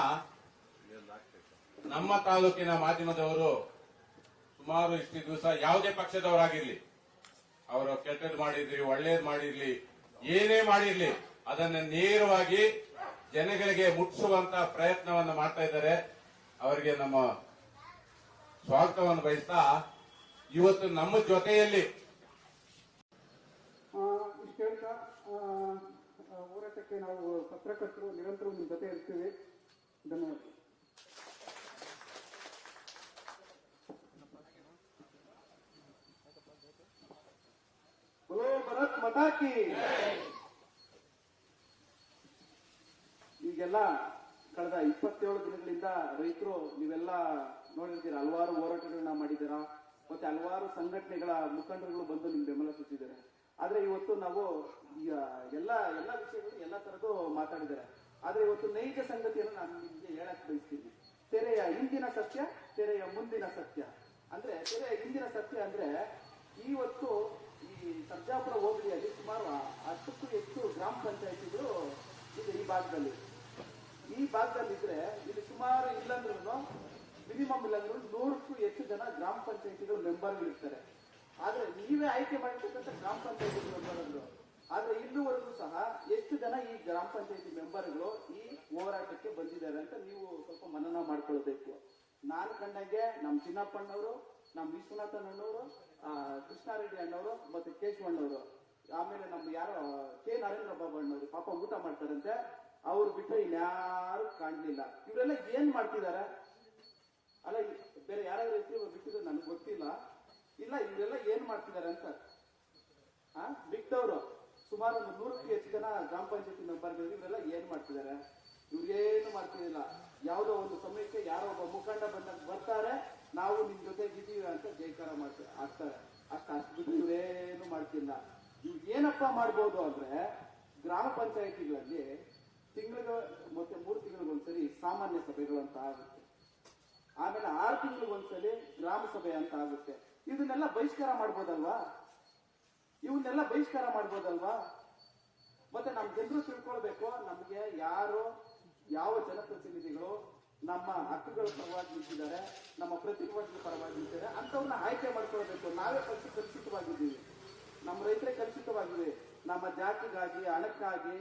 Speaker 8: ನಮ್ಮ ತಾಲೂಕಿನ ಮಾಧ್ಯಮದವರು ಸುಮಾರು ಇಷ್ಟು ದಿವಸ ಯಾವುದೇ ಪಕ್ಷದವರಾಗಿರ್ಲಿ, ಅವರು ಕೆಟ್ಟದ್ದು ಮಾಡಿರ್ಲಿ, ಒಳ್ಳೇದು ಮಾಡಿರ್ಲಿ, ಏನೇ ಮಾಡಿರ್ಲಿ, ಅದನ್ನ ನೇರವಾಗಿ ಜನಗಳಿಗೆ ಮುಟ್ಟಿಸುವಂತ ಪ್ರಯತ್ನವನ್ನು ಮಾಡ್ತಾ ಇದ್ದಾರೆ. ಅವರಿಗೆ ನಮ್ಮ ಸ್ವಾಗತವನ್ನು ಬಯಸ್ತಾ, ಇವತ್ತು ನಮ್ಮ ಜೊತೆಯಲ್ಲಿ
Speaker 9: ಇಷ್ಟು ಹೇಳ್ತಾ ಹೋರಾಟಕ್ಕೆ ನಾವು ಪತ್ರಕರ್ತರು ನಿರಂತರ ನಿಮ್ಮ ಜೊತೆ ಇರ್ತೀವಿ. ಧನ್ಯವಾದ. बोलो भारत माता की. ಈಗೆಲ್ಲ ಕಳೆದ 27 ದಿನಗಳಿಂದ ರೈತರು ನೀವೆಲ್ಲ ನೋಡಿರ್ತೀರ, ಹಲವಾರು ಹೋರಾಟಗಳನ್ನ ಮಾಡಿದ್ದೀರಾ, ಮತ್ತೆ ಹಲವಾರು ಸಂಘಟನೆಗಳ ಮುಖಂಡರುಗಳು ಬಂದು ನಿಮ್ ಬೆಂಬಲ ಸೂಚಿಸಿದ್ದಾರೆ. ಆದ್ರೆ ಇವತ್ತು ನಾವು ಎಲ್ಲ ವಿಷಯಗಳು ಎಲ್ಲ ತರದ್ದು ಮಾತಾಡಿದ್ದಾರೆ. ಆದ್ರೆ ಇವತ್ತು ನೈಜ ಸಂಗತಿಯನ್ನು ನಾನು ನಿಮ್ಗೆ ಹೇಳಕ್ ಬಯಸ್ತೀನಿ. ತೆರೆಯ ಹಿಂದಿನ ಸತ್ಯ, ತೆರೆಯ ಮುಂದಿನ ಸತ್ಯ. ಅಂದ್ರೆ ತೆರೆಯ ಹಿಂದಿನ ಸತ್ಯ ಅಂದ್ರೆ, ಇವತ್ತು ಈ ಸರ್ಜಾಪುರ ಹೋಬಳಿಯಲ್ಲಿ ಸುಮಾರು 10ಕ್ಕೂ ಹೆಚ್ಚು ಗ್ರಾಮ ಪಂಚಾಯತಿಗಳು ಇದೆ ಈ ಭಾಗದಲ್ಲಿ. ಇದ್ರೆ ಇಲ್ಲಿ ಸುಮಾರು ಇಲ್ಲಂದ್ರೂ ಮಿನಿಮಮ್ ಇಲ್ಲಂದ್ರೂ 100ಕ್ಕೂ ಹೆಚ್ಚು ಜನ ಗ್ರಾಮ ಪಂಚಾಯತಿಗಳು ಮೆಂಬರ್ಗಳು ಇರ್ತಾರೆ. ಆದ್ರೆ ನೀವೇ ಆಯ್ಕೆ ಮಾಡಿರ್ತಕ್ಕಂಥ ಗ್ರಾಮ ಪಂಚಾಯತಿ ಮೆಂಬರ್ಗಳು. ಆದ್ರೆ ಇಲ್ಲಿವರೆಗೂ ಸಹ ಎಷ್ಟು ಜನ ಈ ಗ್ರಾಮ ಪಂಚಾಯತಿ ಮೆಂಬರ್ಗಳು ಈ ಹೋರಾಟಕ್ಕೆ ಬಂದಿದ್ದಾರೆ ಅಂತ ನೀವು ಸ್ವಲ್ಪ ಮನನ ಮಾಡ್ಕೊಳ್ಬೇಕು. ನಾನು ಕಂಡಂಗೆ ನಮ್ಮ ಚಿನ್ನಪ್ಪಣ್ಣವರು, ನಮ್ಮ ವಿಶ್ವನಾಥನ್ ಅಣ್ಣವರು, ಕೃಷ್ಣಾರೆಡ್ಡಿ ಅಣ್ಣವರು, ಮತ್ತೆ ಕೇಶವಣ್ಣವರು, ಆಮೇಲೆ ನಮ್ಮ ಯಾರೋ ನರೇಂದ್ರ ಬಾಬು ಅಣ್ಣವರು ಪಾಪ ಊಟ ಮಾಡ್ತಾರಂತೆ. ಅವ್ರು ಬಿಟ್ಟರೆ ಇನ್ಯಾರು ಕಾಣಲಿಲ್ಲ. ಇವರೆಲ್ಲ ಏನ್ ಮಾಡ್ತಿದಾರೆ? ಅಲ್ಲ, ಬೇರೆ ಯಾರಾದ್ರೂ ಹೆಸರು ಬಿಟ್ಟಿದ್ರೆ ನನಗೆ ಗೊತ್ತಿಲ್ಲ. ಇಲ್ಲ, ಇವರೆಲ್ಲ ಏನ್ ಮಾಡ್ತಿದ್ದಾರೆ ಅಂತ. ಬಿಟ್ಟವರು ಸುಮಾರು 100ಕ್ಕೂ ಹೆಚ್ಚು ಜನ ಗ್ರಾಮ ಪಂಚಾಯತಿ ಮೆಂಬರ್ಗಳು ಇವರೆಲ್ಲ ಏನ್ ಮಾಡ್ತಿದ್ದಾರೆ? ಇವ್ರೇನು ಮಾಡ್ತಿದಿಲ್ಲ. ಯಾವುದೋ ಒಂದು ಸಮಯಕ್ಕೆ ಯಾರೋ ಒಬ್ಬ ಮುಖಂಡ ಬರ್ತಾರೆ, ನಾವು ನಿಮ್ ಜೊತೆಗಿದ್ದೀವಿ ಅಂತ ಜೈಕಾರ ಆಗ್ತಾರೆ. ಅಷ್ಟು ಬಿಟ್ಟು ಇವರೇನು ಮಾಡ್ತಿಲ್ಲ. ಇವ್ ಏನಪ್ಪಾ ಮಾಡ್ಬೋದು ಅಂದ್ರೆ, ಗ್ರಾಮ ಪಂಚಾಯತಿಗಳಲ್ಲಿ ತಿಂಗಳಿಗೆ ಮತ್ತೆ 3 ತಿಂಗಳಿಗೊಂದ್ಸರಿ ಸಾಮಾನ್ಯ ಸಭೆಗಳು ಅಂತ ಆಗುತ್ತೆ. ಆಮೇಲೆ 6 ತಿಂಗಳಿಗೊಂದ್ಸಲಿ ಗ್ರಾಮ ಸಭೆ ಅಂತ ಆಗುತ್ತೆ. ಇದನ್ನೆಲ್ಲ ಬಹಿಷ್ಕಾರ ಮಾಡ್ಬೋದಲ್ವಾ? ಇವನ್ನೆಲ್ಲ ಬಹಿಷ್ಕಾರ ಮಾಡ್ಬೋದಲ್ವಾ? ಮತ್ತೆ ನಮ್ಮ ಜನರು ತಿಳ್ಕೊಳ್ಬೇಕು, ನಮ್ಗೆ ಯಾರು ಯಾವ ಜನಪ್ರತಿನಿಧಿಗಳು ನಮ್ಮ ಹಕ್ಕುಗಳ ಪರವಾಗಿ ನಿಂತಿದ್ದಾರೆ, ನಮ್ಮ ಪ್ರತಿಭಟನೆ ಪರವಾಗಿ ನಿಂತಿದ್ದಾರೆ ಅಂತವ್ರನ್ನ ಆಯ್ಕೆ ಮಾಡ್ಕೊಳ್ಬೇಕು. ನಾವೇ ಕಲುಷಿತವಾಗಿದ್ದೀವಿ, ನಮ್ಮ ರೈತರೇ ಕಲುಷಿತವಾಗಿವೆ. ನಮ್ಮ ಜಾತಿಗಾಗಿ, ಹಣಕ್ಕಾಗಿ,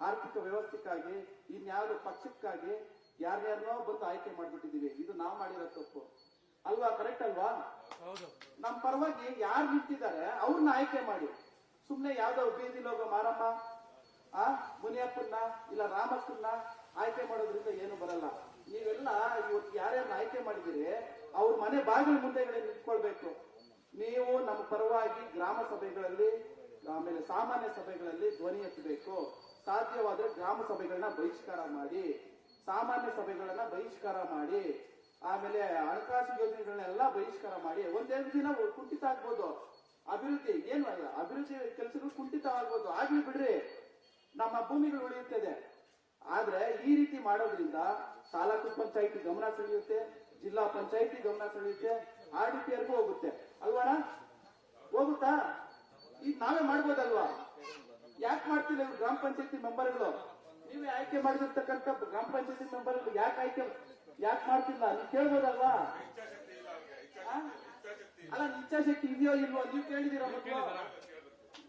Speaker 9: ಆರ್ಥಿಕ ವ್ಯವಸ್ಥೆಗಾಗಿ, ಇನ್ಯಾವುದೋ ಪಕ್ಷಕ್ಕಾಗಿ ಯಾರ್ಯಾರನೋ ಬಂದು ಆಯ್ಕೆ ಮಾಡ್ಬಿಟ್ಟಿದೀವಿ. ಇದು ನಾವು ಮಾಡಿರೋ ತಪ್ಪು ಅಲ್ವಾ? ಕರೆಕ್ಟ್ ಅಲ್ವಾ? ನಮ್ಮ ಪರವಾಗಿ ಯಾರು ನಿಂತಿದ್ದಾರೆ ಅವ್ರನ್ನ ಆಯ್ಕೆ ಮಾಡಿ. ಸುಮ್ನೆ ಯಾವ್ದೋ ಬೀದಿಲಿ ಹೋಗೋ ಮಾರಮ್ಮ ಮುನಿಯಪ್ಪನ್ನ ಇಲ್ಲ ರಾಮಕ್ಕನ್ನ ಆಯ್ಕೆ ಮಾಡೋದ್ರಿಂದ ಏನು ಬರಲ್ಲ. ನೀವೆಲ್ಲ ಇವತ್ತು ಯಾರ್ಯಾರನ್ನ ಆಯ್ಕೆ ಮಾಡಿದಿರಿ ಅವ್ರ ಮನೆ ಬಾಗಿಲು ಮುಂದೆಗಡೆ ನಿಂತ್ಕೊಳ್ಬೇಕು. ನೀವು ನಮ್ಮ ಪರವಾಗಿ ಗ್ರಾಮ ಸಭೆಗಳಲ್ಲಿ, ಆಮೇಲೆ ಸಾಮಾನ್ಯ ಸಭೆಗಳಲ್ಲಿ ಧ್ವನಿ ಎತ್ತಬೇಕು. ಸಾಧ್ಯವಾದ್ರೆ ಗ್ರಾಮ ಸಭೆಗಳನ್ನ ಬಹಿಷ್ಕಾರ ಮಾಡಿ, ಸಾಮಾನ್ಯ ಸಭೆಗಳನ್ನ ಬಹಿಷ್ಕಾರ ಮಾಡಿ, ಆಮೇಲೆ ಹಣಕಾಸು ಯೋಜನೆಗಳನ್ನೆಲ್ಲ ಬಹಿಷ್ಕಾರ ಮಾಡಿ. ಒಂದೆರಡು ದಿನ ಕುಂಠಿತ ಆಗ್ಬೋದು, ಅಭಿವೃದ್ಧಿ ಏನು ಅಭಿವೃದ್ಧಿ ಕೆಲಸಗಳು ಕುಂಠಿತ ಆಗ್ಬೋದು, ಆಗ್ಲಿ ಬಿಡ್ರಿ, ನಮ್ಮ ಭೂಮಿಗಳು ಉಳಿಯುತ್ತದೆ. ಆದ್ರೆ ಈ ರೀತಿ ಮಾಡೋದ್ರಿಂದ ತಾಲೂಕು ಪಂಚಾಯಿತಿ ಗಮನ ಸೆಳೆಯುತ್ತೆ, ಜಿಲ್ಲಾ ಪಂಚಾಯಿತಿ ಗಮನ ಸೆಳೆಯುತ್ತೆ, RDPRಗೂ ಹೋಗುತ್ತೆ ಅಲ್ವಾಣ? ಹೋಗುತ್ತಾ? ಈಗ ನಾವೇ ಮಾಡ್ಬೋದಲ್ವಾ? ಯಾಕೆ ಮಾಡ್ತಿಲ್ಲ ಇವ್ರು ಗ್ರಾಮ ಪಂಚಾಯತಿ ಮೆಂಬರ್ಗಳು? ನೀವೇ ಆಯ್ಕೆ ಮಾಡಿರ್ತಕ್ಕಂಥ ಗ್ರಾಮ ಪಂಚಾಯತಿ ಮೆಂಬರ್ಗಳು ಯಾಕೆ ಮಾಡ್ತಿಲ್ಲ? ನೀವು ಕೇಳ್ಬೋದಲ್ವಾ? ಅಲ್ಲ, ಇಚ್ಛಾಶಕ್ತಿ ಇದೆಯೋ ಇಲ್ವೋ ನೀವು ಕೇಳಿದಿರ?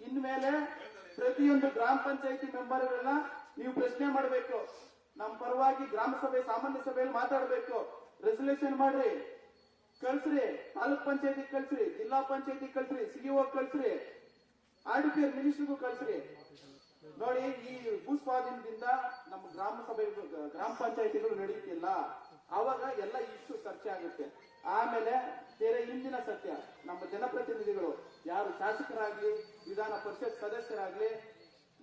Speaker 9: ಇನ್ಮೇಲೆ ಪ್ರತಿಯೊಂದು ಗ್ರಾಮ ಪಂಚಾಯತಿ ಮೆಂಬರ್ಗಳನ್ನ ನೀವು ಪ್ರಶ್ನೆ ಮಾಡಬೇಕು. ನಮ್ಮ ಪರವಾಗಿ ಗ್ರಾಮ ಸಭೆ, ಸಾಮಾನ್ಯ ಸಭೆಯಲ್ಲಿ ಮಾತಾಡಬೇಕು. ರೆಸಲ್ಯೂಷನ್ ಮಾಡ್ರಿ, ಕಳ್ಸ್ರಿ, ತಾಲೂಕ್ ಪಂಚಾಯತಿ ಕಳ್ಸ್ರಿ, ಜಿಲ್ಲಾ ಪಂಚಾಯತಿ ಕಳ್ಸ್ರಿ, CEO ಕಳ್ಸ್ರಿ, RDPR ಮಿನಿಸ್ಟರ್ಗೂ ಕಳ್ಸ್ರಿ. ನೋಡಿ, ಈ ಭೂಸ್ವಾಧೀನದಿಂದ ನಮ್ಮ ಗ್ರಾಮ ಪಂಚಾಯತಿಗಳು ನಡೆಯುತ್ತಿಲ್ಲ. ಅವಾಗ ಎಲ್ಲ ಇಶ್ಯೂ ಚರ್ಚೆ ಆಗುತ್ತೆ. ಆಮೇಲೆ ಬೇರೆ ಹಿಂದಿನ ಸತ್ಯ, ನಮ್ಮ ಜನಪ್ರತಿನಿಧಿಗಳು ಯಾರು ಶಾಸಕರಾಗ್ಲಿ, ವಿಧಾನ ಪರಿಷತ್ ಸದಸ್ಯರಾಗ್ಲಿ,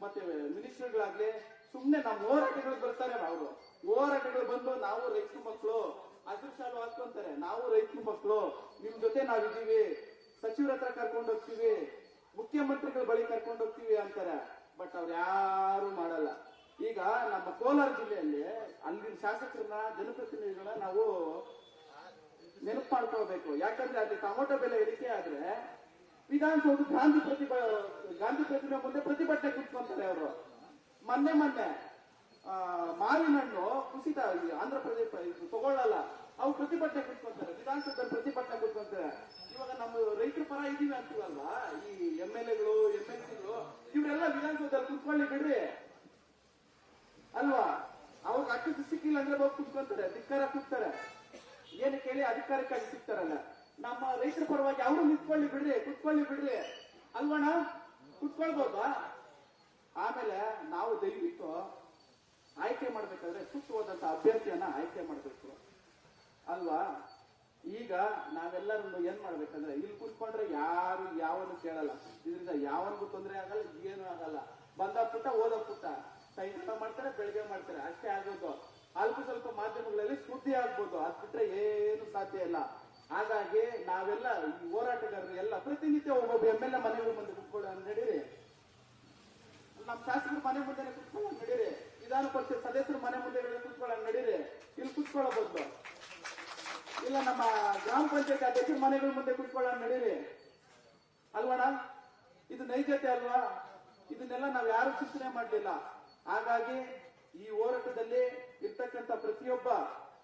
Speaker 9: ಮತ್ತೆ ಮಿನಿಸ್ಟರ್ಗಳಾಗ್ಲಿ ಸುಮ್ನೆ ನಮ್ಮ ಹೋರಾಟಗಳು ಬರ್ತಾರೆ. ಅವರು ಹೋರಾಟಗಳು ಬಂದು ನಾವು ರೈತರ ಮಕ್ಕಳು ಹಸಿರು ಶಾಲು ಹಾಕೊಂತಾರೆ, ನಾವು ರೈತರ ಮಕ್ಕಳು, ನಿಮ್ ಜೊತೆ ನಾವಿದ್ದೀವಿ, ಸಚಿವರ ಹತ್ರ ಕರ್ಕೊಂಡು ಹೋಗ್ತೀವಿ, ಮುಖ್ಯಮಂತ್ರಿಗಳ ಬಳಿ ಕರ್ಕೊಂಡು ಹೋಗ್ತೀವಿ ಅಂತಾರೆ. ಬಟ್ ಅವ್ರು ಯಾರು ಮಾಡಲ್ಲ. ಈಗ ನಮ್ಮ ಕೋಲಾರ ಜಿಲ್ಲೆಯಲ್ಲಿ ಅಲ್ಲಿನ ಶಾಸಕರನ್ನ, ಜನಪ್ರತಿನಿಧಿಗಳನ್ನ ನಾವು ನೆನಪು ಮಾಡ್ಕೊಳ್ಬೇಕು. ಯಾಕಂದ್ರೆ ಅಲ್ಲಿ ಟೊಮೊಟೊ ಬೆಲೆ ಇಳಿಕೆ ಆದ್ರೆ ವಿಧಾನಸೌಧ ಗಾಂಧಿ ಪ್ರತಿಮೆ ಮುಂದೆ ಪ್ರತಿಭಟನೆ ಕೂತ್ಕೊಂತಾರೆ ಅವರು. ಮೊನ್ನೆ ಮಾವಿನ ಹಣ್ಣು ಕುಸಿತ ಆಂಧ್ರ ಪ್ರದೇಶ ತಗೊಳ್ಳಲ್ಲ, ಅವ್ರು ಪ್ರತಿಭಟನೆ ಕೂತ್ಕೊಂತಾರೆ, ವಿಧಾನಸೌಧದಲ್ಲಿ ಪ್ರತಿಭಟನೆ ಕೂತ್ಕೊಂತಾರೆ. ಇವಾಗ ನಮ್ಮ ರೈತರ ಪರ ಇದೀವಿ ಅಂತೀವಲ್ವಾ, ಈ MLAಗಳು, MLCಗಳು ಇವರೆಲ್ಲ ವಿಧಾನಸೌಧದಲ್ಲಿ ಕೂತ್ಕೊಳ್ಳಿ ಬಿಡ್ರಿ ಅಲ್ವಾ? ಅವಾಗ ಅಕ್ಕಿ ಸಿಕ್ಕಿಲ್ಲ ಅಂದ್ರೆ ಹೋಗಿ ಕೂತ್ಕೊಂತಾರೆ, ಧಿಕ್ಕಾರ ಕೂಗ್ತಾರೆ. ಏನು ಕೇಳಿ ಅಧಿಕಾರಕ್ಕಾಗಿ ಸಿಗ್ತಾರಲ್ಲ. ನಮ್ಮ ರೈತರ ಪರವಾಗಿ ಅವರು ನಿಂತ್ಕೊಳ್ಳಿ ಬಿಡ್ರಿ, ಕುತ್ಕೊಳ್ಳಿ ಬಿಡ್ರಿ ಅಲ್ವಣ? ಕುತ್ಕೊಳ್ಬೋದಾ? ಆಮೇಲೆ ನಾವು ದಯವಿಟ್ಟು ಆಯ್ಕೆ ಮಾಡ್ಬೇಕಾದ್ರೆ ಸೂಕ್ತವಾದಂತ ಅಭ್ಯರ್ಥಿಯನ್ನ ಆಯ್ಕೆ ಮಾಡ್ಬೇಕು ಅಲ್ವಾ? ಈಗ ನಾವೆಲ್ಲರೂ ಏನ್ ಮಾಡ್ಬೇಕಂದ್ರೆ ಇಲ್ಲಿ ಕುತ್ಕೊಂಡ್ರೆ ಯಾರು ಯಾವನು ಕೇಳಲ್ಲ, ಇದರಿಂದ ಯಾವನಿಗೂ ತೊಂದರೆ ಆಗಲ್ಲ, ಏನು ಆಗಲ್ಲ. ಬಂದ ಪುಟ್ಟ ಓದೋ ಪುಟ್ಟ ಸಾಯಂಕಾಲ ಮಾಡ್ತಾರೆ, ಬೆಳಿಗ್ಗೆ ಮಾಡ್ತಾರೆ, ಅಷ್ಟೇ ಆಗೋದು. ಅಲ್ಪ ಸ್ವಲ್ಪ ಮಾಧ್ಯಮಗಳಲ್ಲಿ ಸುದ್ದಿ ಆಗ್ಬೋದು, ಅದ್ ಬಿಟ್ರೆ ಏನು ಸಾಧ್ಯ ಇಲ್ಲ. ಹಾಗಾಗಿ ನಾವೆಲ್ಲ ಈ ಹೋರಾಟಗಾರರು ಎಲ್ಲ ಪ್ರತಿನಿತ್ಯ ಒಬ್ಬೊಬ್ಬ MLA ಮನೆಗಳ ಮುಂದೆ ಕುತ್ಕೊಳ್ಳೋ ನಡೀರಿ, ನಮ್ಮ ಶಾಸಕರ ಮನೆ ಮುಂದೆ ಕುತ್ಕೊಳ್ಳೋ ನಡೀರಿ, ವಿಧಾನ ಪರಿಷತ್ ಸದಸ್ಯರ ಮನೆ ಮುಂದೆ ಕುತ್ಕೊಳ್ಳೋ ನಡೀರಿ. ಇಲ್ಲಿ ಕುತ್ಕೊಳ್ಳಬಹುದು, ಇಲ್ಲ ನಮ್ಮ ಗ್ರಾಮ ಪಂಚಾಯತ್ ಅಧ್ಯಕ್ಷರ ಮನೆಗಳ ಮುಂದೆ ಕುತ್ಕೊಳ್ಳೋ ನಡೀರಿ ಅಲ್ವಣ? ಇದು ನೈಜತೆ ಅಲ್ವಾ? ಇದನ್ನೆಲ್ಲ ನಾವ್ ಯಾರು ಚಿಂತನೆ ಮಾಡ್ಲಿಲ್ಲ. ಹಾಗಾಗಿ ಈ ಹೋರಾಟದಲ್ಲಿ ಇರ್ತಕ್ಕಂಥ ಪ್ರತಿಯೊಬ್ಬ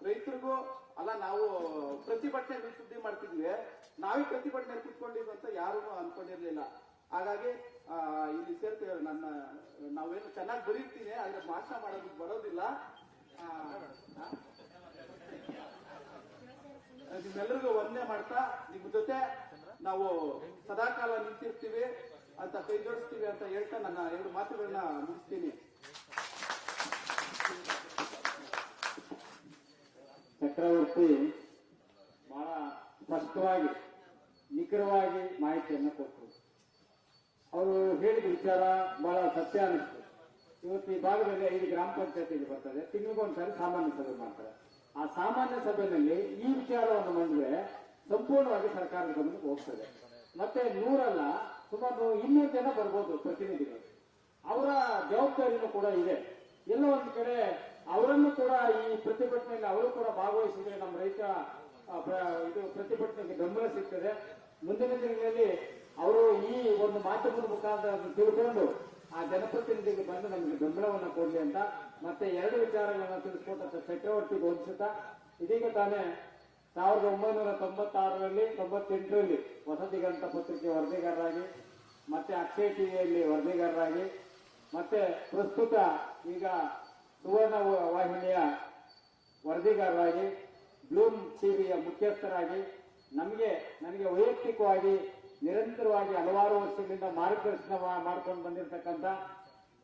Speaker 9: ರೈತರಿಗೂ ಅಲ್ಲ, ನಾವು ಪ್ರತಿಭಟನೆ ಸುದ್ದಿ ಮಾಡ್ತಿದ್ವಿ, ನಾವೇ ಪ್ರತಿಭಟನೆ ಕುತ್ಕೊಂಡಿದ್ವಿ ಅಂತ ಯಾರು ಅನ್ಕೊಂಡಿರ್ಲಿಲ್ಲ. ಹಾಗಾಗಿ ಇಲ್ಲಿ ಸೇರ್ತೀವಿ. ನಾವೇನು ಚೆನ್ನಾಗಿ ಬರೀತೀನಿ, ಆದ್ರೆ ಭಾಷಣ ಮಾಡೋದಕ್ಕೆ ಬರೋದಿಲ್ಲ. ನಿಮ್ಮೆಲ್ಲರಿಗೂ ವಂದನೆ ಮಾಡ್ತಾ, ನಿಮ್ ಜೊತೆ ನಾವು ಸದಾಕಾಲ ನಿಂತಿರ್ತೀವಿ ಅಂತ, ಕೈ ಜೋಡಿಸ್ತೀವಿ ಅಂತ ಹೇಳ್ತಾ ನನ್ನ 2 ಮಾತುಗಳನ್ನ ಮುಗಿಸ್ತೀನಿ.
Speaker 7: ಚಕ್ರವರ್ತಿ ಬಹಳ ಸ್ಪಷ್ಟವಾಗಿ, ನಿಖರವಾಗಿ ಮಾಹಿತಿಯನ್ನು ಕೊಟ್ಟರು. ಅವರು ಹೇಳಿದ ವಿಚಾರ ಬಹಳ ಸತ್ಯ ಅನಿಸ್ತು. ಇವತ್ತು ಈ ಭಾಗದಲ್ಲಿ 5 ಗ್ರಾಮ ಪಂಚಾಯತಿಗೆ ಬರ್ತದೆ, ತಿಂಗಳಿಗೊಂದ್ಸರಿ ಸಾಮಾನ್ಯ ಸಭೆ ಮಾಡ್ತಾರೆ. ಆ ಸಾಮಾನ್ಯ ಸಭೆಯಲ್ಲಿ ಈ ವಿಚಾರವನ್ನು ಮಾಡಿದ್ರೆ ಸಂಪೂರ್ಣವಾಗಿ ಸರ್ಕಾರದ ಗಮನಕ್ಕೆ ಹೋಗ್ತದೆ. ಮತ್ತೆ 100 ಅಲ್ಲ, ಸುಮಾರು 200 ಜನ ಬರ್ಬೋದು ಪ್ರತಿನಿಧಿಗಳು. ಅವರ ಜವಾಬ್ದಾರಿನೂ ಕೂಡ ಇದೆ. ಎಲ್ಲ ಒಂದು ಕಡೆ ಅವರನ್ನು ಕೂಡ ಈ ಪ್ರತಿಭಟನೆಯಲ್ಲಿ ಅವರು ಕೂಡ ಭಾಗವಹಿಸಿದ್ರೆ ನಮ್ಮ ರೈತ ಇದು ಪ್ರತಿಭಟನೆಗೆ ಬೆಂಬಲ ಸಿಗ್ತದೆ. ಮುಂದಿನ ದಿನಗಳಲ್ಲಿ ಅವರು ಈ ಒಂದು ಮಾಧ್ಯಮದ ಮುಖಾಂತರ ತಿಳ್ಕೊಂಡು ಆ ಜನಪ್ರತಿನಿಧಿಗೆ ಬಂದು ನಮಗೆ ಬೆಂಬಲವನ್ನು ಕೊಡಲಿ ಅಂತ ಮತ್ತೆ 2 ವಿಚಾರಗಳನ್ನು ತಿಳಿಸ್ಕೊಟ್ಟ ಚಕ್ರವರ್ತಿಗೆ ಹೋಲಿಸುತ್ತಾ ಇದೀಗ ತಾನೇ 1996ರಲ್ಲಿ 98ರಲ್ಲಿ ಹೊಸದಿಗಂತ ಪತ್ರಿಕೆ ವರದಿಗಾರರಾಗಿ ಮತ್ತೆ ಅಕ್ಷಯ ಟಿವಿಯಲ್ಲಿ ವರದಿಗಾರರಾಗಿ ಮತ್ತೆ ಪ್ರಸ್ತುತ ಈಗ ಸುವರ್ಣ ವಾಹಿನಿಯ ವರದಿಗಾರರಾಗಿ ಬ್ಲೂಮ್ ಟಿವಿಯ ಮುಖ್ಯಸ್ಥರಾಗಿ ನನಗೆ ವೈಯಕ್ತಿಕವಾಗಿ ನಿರಂತರವಾಗಿ ಹಲವಾರು ವರ್ಷಗಳಿಂದ ಮಾರ್ಗದರ್ಶನ ಮಾಡ್ಕೊಂಡು ಬಂದಿರತಕ್ಕಂಥ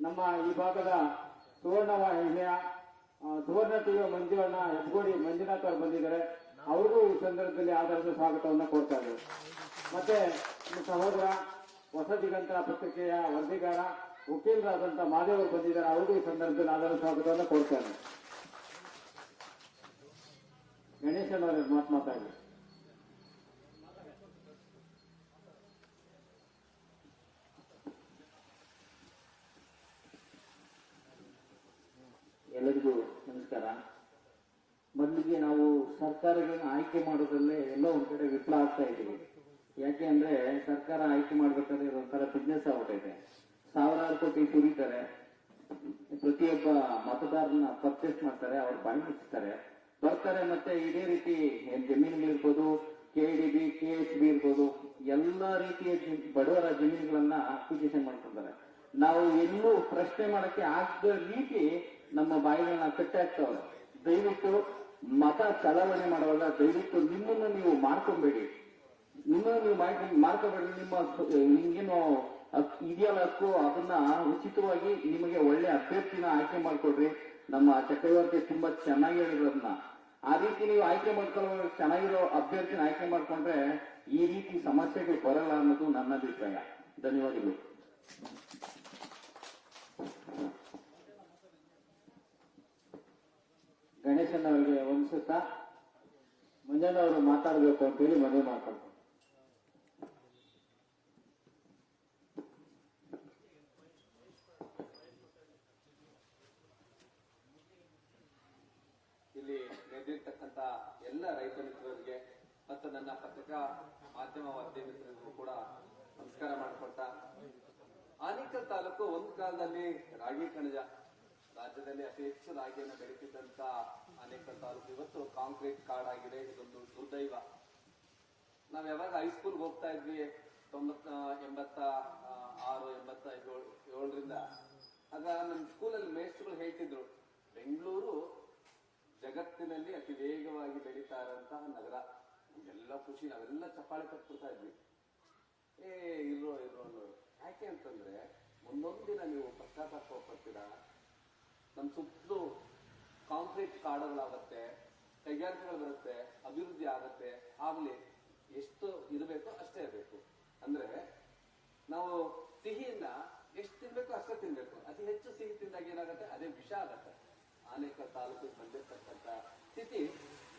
Speaker 7: ನಮ್ಮ ಈ ಭಾಗದ ಸುವರ್ಣ ವಾಹಿನಿಯ ಸುವರ್ಣ ಟಿವಿಯ ಮಂಜುವಣ್ಣ ಹೆಬ್ಬಗೋಡಿ ಮಂಜುನಾಥ್ ಅವರು ಬಂದಿದ್ದಾರೆ. ಅವ್ರಿಗೂ ಈ ಸಂದರ್ಭದಲ್ಲಿ ಆಧಾರದ ಸ್ವಾಗತವನ್ನು ಕೊಡ್ತಾ ಇದ್ದಾರೆ. ಮತ್ತೆ ಸಹೋದರ ಹೊಸದಿಗಂತ ಪತ್ರಿಕೆಯ ವರದಿಗಾರ ವಕೀಲರಾದಂಥ ಮಾದೇವರು ಬಂದಿದ್ದಾರೆ. ಅವ್ರಿಗೂ ಈ ಸಂದರ್ಭದಲ್ಲಿ ಆಧಾರದ ಸ್ವಾಗತವನ್ನು ಕೊಡ್ತಾ ಇದ್ದಾರೆ. ಗಣೇಶನ್ ಅವರ ಮಾತಾಡಿ.
Speaker 10: ಎಲ್ಲರಿಗೂ ನಮಸ್ಕಾರ. ಮೊದಲಿಗೆ ನಾವು ಸರ್ಕಾರಗಳನ್ನ ಆಯ್ಕೆ ಮಾಡೋದ್ರಲ್ಲೇ ಎಲ್ಲೋ ಒಂದ್ ಕಡೆ ವಿಫಲ ಆಗ್ತಾ ಇದ್ದೀವಿ. ಯಾಕೆ ಅಂದ್ರೆ ಸರ್ಕಾರ ಆಯ್ಕೆ ಮಾಡ್ಬೇಕಾದ್ರೆ ಒಂಥರ ಬಿಸ್ನೆಸ್ ಆಗ್ಬಿಟ್ಟಿದೆ. ಸಾವಿರಾರು ಕೋಟಿ ಸುರಿತಾರೆ, ಪ್ರತಿಯೊಬ್ಬ ಮತದಾರನ ಪರ್ಚೇಸ್ ಮಾಡ್ತಾರೆ, ಅವ್ರು ಬಾಯಿ ಮುಚ್ತಾರೆ ಬರ್ತಾರೆ. ಮತ್ತೆ ಇದೇ ರೀತಿ ಜಮೀನುಗಳಿರ್ಬೋದು, KDB, KHB ಇರ್ಬೋದು, ಎಲ್ಲಾ ರೀತಿಯ ಬಡವರ ಜಮೀನುಗಳನ್ನ ಅಕ್ವಿಜಿಷನ್ ಮಾಡ್ಕೊಳ್ತಾರೆ. ನಾವು ಎಲ್ಲೂ ಪ್ರಶ್ನೆ ಮಾಡಕ್ಕೆ ಆಗದ ರೀತಿ ನಮ್ಮ ಬಾಯಿಗಳನ್ನ ಕಟ್ಟಾಗ್ತಾವೆ. ದಯವಿಟ್ಟು ಮತ ಚಲಾವಣೆ ಮಾಡುವಾಗ ದಯವಿಟ್ಟು ನಿಮ್ಮನ್ನು ನೀವು ಮಾಡ್ಕೊಬೇಡಿ. ನಿಮ್ಮನ್ನು ನೀವು ಮಾಡ್ಕೋಬೇಡಿ. ನಿಮ್ಗೇನು ಇದೆಯಲ್ಲ ಹಕ್ಕು, ಅದನ್ನ ಉಚಿತವಾಗಿ ನಿಮಗೆ ಒಳ್ಳೆ ಅಭ್ಯರ್ಥಿನ ಆಯ್ಕೆ ಮಾಡ್ಕೊಡ್ರಿ. ನಮ್ಮ ಚಕ್ರವರ್ತಿ ತುಂಬಾ ಚೆನ್ನಾಗಿ ಹೇಳಿರೋದನ್ನ ಆ ರೀತಿ ನೀವು ಆಯ್ಕೆ ಮಾಡ್ಕೊಳ್ಳೋ ಚೆನ್ನಾಗಿರೋ ಅಭ್ಯರ್ಥಿನ ಆಯ್ಕೆ ಮಾಡ್ಕೊಂಡ್ರೆ ಈ ರೀತಿ ಸಮಸ್ಯೆಗಳು ಬರಲ್ಲ ಅನ್ನೋದು ನನ್ನ ಅಭಿಪ್ರಾಯ. ಧನ್ಯವಾದಗಳು.
Speaker 7: ಗಣೇಶನ್ ಅವರಿಗೆ ವಂದಿಸುತ್ತಾ ಮಂಜಣ್ಣ ಅವರು ಮಾತಾಡಬೇಕು ಅಂತೇಳಿ ಮನವಿ ಮಾಡ್ತಾರೆ.
Speaker 2: ಇಲ್ಲಿ ನೆರೆದಿರ್ತಕ್ಕಂಥ ಎಲ್ಲ ರೈತ ಮಿತ್ರರಿಗೆ ಮತ್ತು ನನ್ನ ಪತ್ರಿಕಾ ಮಾಧ್ಯಮ ವರದಿ ಮಿತ್ರರಿಗೂ ಕೂಡ ನಮಸ್ಕಾರ ಮಾಡಿಕೊಡ್ತಾ, ಆನೇಕಲ್ ತಾಲೂಕು ಒಂದು ಕಾಲದಲ್ಲಿ ರಾಗಿ ಕಣಜ, ರಾಜ್ಯದಲ್ಲಿ ಅತಿ ಹೆಚ್ಚು ರಾಗಿಯನ್ನು ಬೆಳೀತಿದ್ದಂತ ಆನೇಕಲ್ ತಾಲೂಕು ಇವತ್ತು ಕಾಂಕ್ರೀಟ್ ಕಾಡಾಗಿದೆ. ಇದೊಂದು ದುರ್ದೈವ. ನಾವ್ ಯಾವಾಗ ಹೈಸ್ಕೂಲ್ಗೆ ಹೋಗ್ತಾ ಇದ್ವಿ 86-87ರಿಂದ, ಆಗ ನಮ್ಮ ಸ್ಕೂಲಲ್ಲಿ ಮೇಷ್ಟ್ರುಗಳು ಹೇಳ್ತಿದ್ರು, ಬೆಂಗಳೂರು ಜಗತ್ತಿನಲ್ಲಿ ಅತಿ ವೇಗವಾಗಿ ಬೆಳೀತಾ ಇರುವಂತಹ ನಗರ. ನಮ್ಗೆಲ್ಲ ಖುಷಿ, ನಾವೆಲ್ಲ ಚಪ್ಪಾಳೆ ಕಟ್ಬಿಡ್ತಾ ಇದ್ವಿ. ಇರೋ ಅನ್ನೋರು. ಯಾಕೆ ಅಂತಂದ್ರೆ ಒಂದೊಂದಿನ ನೀವು ಪಶ್ಚಾತ್ತಾಪ ಪಡ್ತೀರಾ. ನಮ್ಮ ಸುತ್ತಲೂ ಕಾಂಕ್ರೀಟ್ ಕಾಡುಗಳಾಗತ್ತೆ, ಕೈಗಾರಿಕೆಗಳು ಬರುತ್ತೆ, ಅಭಿವೃದ್ಧಿ ಆಗತ್ತೆ. ಆಗ್ಲಿ ಎಷ್ಟು ಇರಬೇಕು ಅಷ್ಟೇ ಇರಬೇಕು. ಅಂದ್ರೆ ನಾವು ಸಿಹಿಯನ್ನ ಎಷ್ಟು ತಿನ್ಬೇಕು ಅಷ್ಟೇ ತಿನ್ಬೇಕು. ಅತಿ ಹೆಚ್ಚು ಸಿಹಿ ತಿಂದಾಗ ಏನಾಗತ್ತೆ, ಅದೇ ವಿಷ ಆಗತ್ತೆ. ಆನೇಕಲ್ ತಾಲೂಕಿಗೆ ಬಂದಿರ್ತಕ್ಕಂಥ ಸ್ಥಿತಿ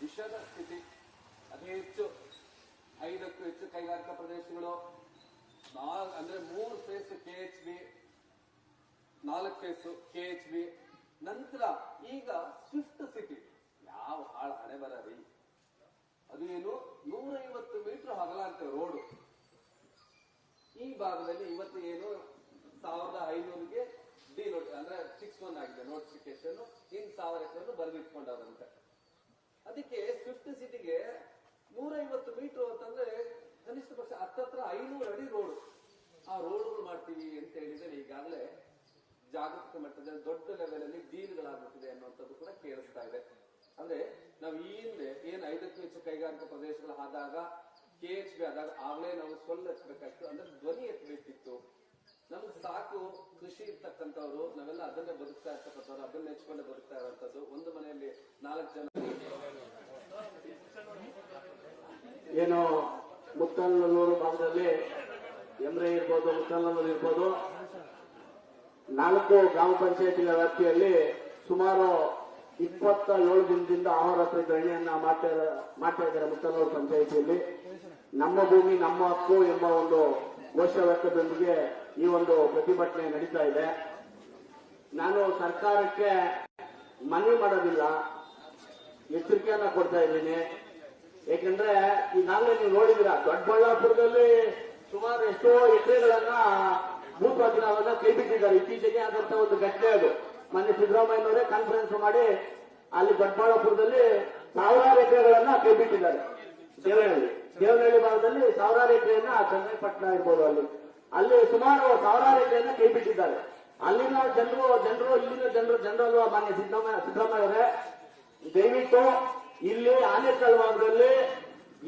Speaker 2: ವಿಷದ ಸ್ಥಿತಿ. ಅತಿ ಹೆಚ್ಚು 5ಕ್ಕೂ ಹೆಚ್ಚು ಕೈಗಾರಿಕಾ ಪ್ರದೇಶಗಳು, ಅಂದ್ರೆ 3 ಫೇಸ್ KHB, 4 ಫೇಸ್ KHB, ನಂತರ ಈಗ ಸ್ವಿಫ್ಟ್ ಸಿಟಿ. ಯಾವ ಹಣೆ ಬರ ರೀ. ಅದು ಏನು 150 ಮೀಟರ್ ಅಗಲ ಅಂತ ರೋಡು. ಈ ಭಾಗದಲ್ಲಿ ಇವತ್ತು ಏನು 1500ಗೆ ಡಿನೋಟ್ ಅಂದ್ರೆ 6-1 ಆಗಿದೆ ನೋಟಿಫಿಕೇಶನ್. 1000 ಎಕರೆ ಬರೆದಿಟ್ಕೊಂಡಾರಂತೆ. ಅದಕ್ಕೆ ಸ್ವಿಫ್ಟ್ ಸಿಟಿಗೆ 150 ಮೀಟರ್ ಅಂತಂದ್ರೆ ಕನಿಷ್ಠ ಪಕ್ಷ 500 ಅಡಿ ರೋಡ್. ಆ ರೋಡ್ಗಳು ಮಾಡ್ತೀವಿ ಅಂತ ಹೇಳಿದ್ರೆ ಈಗಾಗಲೇ ಜಾಗತಿಕ ಮಟ್ಟದಲ್ಲಿ ದೊಡ್ಡ ಲೆವೆಲ್ ಅಲ್ಲಿ ಡೀಲ್ಗಳಾಗುತ್ತಿದೆ ಅನ್ನುವಂಥದ್ದು ಕೂಡ ಕೇಳಿಸ್ತಾ ಇದೆ. ಅಂದ್ರೆ ನಾವು ಈ ಹಿಂದೆ ಏನ್ 5ಕ್ಕೂ ಹೆಚ್ಚು ಕೈಗಾರಿಕಾ ಪ್ರದೇಶಗಳು ಆದಾಗ KHB ಆದಾಗ ಆಗ್ಲೇ ನಾವು ಸೊಲ್ಲು ಎತ್ತಬೇಕಾಗಿತ್ತು, ಅಂದ್ರೆ ಧ್ವನಿ ಎತ್ತಬೇಕಿತ್ತು. ನಮ್ಗೆ ಸಾಕು ಕೃಷಿ ಇರ್ತಕ್ಕಂಥವ್ರು, ನಾವೆಲ್ಲ ಅದನ್ನೇ ಬದುಕ್ತಾ ಇರ್ತಕ್ಕಂಥವ್ರು, ಅದನ್ನ ನೆಚ್ಕೊಂಡೆ ಬದುಕ್ತಾ ಇರುವಂತದ್ದು. ಒಂದು ಮನೆಯಲ್ಲಿ 4 ಜನ.
Speaker 5: ಏನು ಮುತ್ತನಲ್ಲೂರು ಭಾಗದಲ್ಲಿ ಎಮ್ರೆ ಇರ್ಬೋದು, ಮುತ್ತನಲ್ಲೂರು ಇರ್ಬೋದು, 4 ಗ್ರಾಮ ಪಂಚಾಯತಿಗಳ ವ್ಯಾಪ್ತಿಯಲ್ಲಿ ಸುಮಾರು 27 ದಿನದಿಂದ ಅಹೋರಾತ್ರಿ ಧರಣಿಯನ್ನ ಮಾಡ್ತಾ ಇದ್ದಾರೆ ಮುತ್ತನಲ್ಲೂರು ಪಂಚಾಯಿತಿಯಲ್ಲಿ. ನಮ್ಮ ಭೂಮಿ ನಮ್ಮ ಹಕ್ಕು ಎಂಬ ಒಂದು ಘೋಷವಾಕ್ಯದೊಂದಿಗೆ ಈ ಒಂದು ಪ್ರತಿಭಟನೆ ನಡೀತಾ ಇದೆ. ನಾನು ಸರ್ಕಾರಕ್ಕೆ ಮನವಿ ಮಾಡೋದಿಲ್ಲ, ಎಚ್ಚರಿಕೆಯನ್ನ ಕೊಡ್ತಾ ಇದ್ದೀನಿ. ಯಾಕಂದ್ರೆ ಈಗಾಗಲೇ ನೀವು ನೋಡಿದಿರ ದೊಡ್ಡಬಳ್ಳಾಪುರದಲ್ಲಿ ಸುಮಾರು ಎಷ್ಟೋ ಎಕರೆಗಳನ್ನ ಭೂಸ್ವಾಧೀನವನ್ನ ಕೈಬಿಟ್ಟಿದ್ದಾರೆ. ಇತ್ತೀಚೆಗೆ ಆದಂತ ಒಂದು ಘಟನೆ ಅದು. ಮೊನ್ನೆ ಸಿದ್ದರಾಮಯ್ಯನವರೇ ಕಾನ್ಫರೆನ್ಸ್ ಮಾಡಿ ಅಲ್ಲಿ ದೊಡ್ಡಬಳ್ಳಾಪುರದಲ್ಲಿ ಸಾವಿರಾರು ಎಕರೆಗಳನ್ನ ಕೈಬಿಟ್ಟಿದ್ದಾರೆ. ದೇವನಹಳ್ಳಿ ಭಾಗದಲ್ಲಿ ಸಾವಿರಾರು ಎಕರೆಯನ್ನ ಚನ್ನಪಟ್ಟಣ ಇರ್ಬೋದು ಅಲ್ಲಿ ಸುಮಾರು ಸಾವಿರಾರು ಎಕರೆಯನ್ನ ಕೈಬಿಟ್ಟಿದ್ದಾರೆ. ಅಲ್ಲಿನ ಜನರು ಇಲ್ಲಿನ ಜನರಲ್ವ ಮಾನ್ಯ ಸಿದ್ದರಾಮಯ್ಯ ಅವರೇ, ದಯವಿಟ್ಟು ಇಲ್ಲಿ ಆನೇಕಲ್ ಭಾಗದಲ್ಲಿ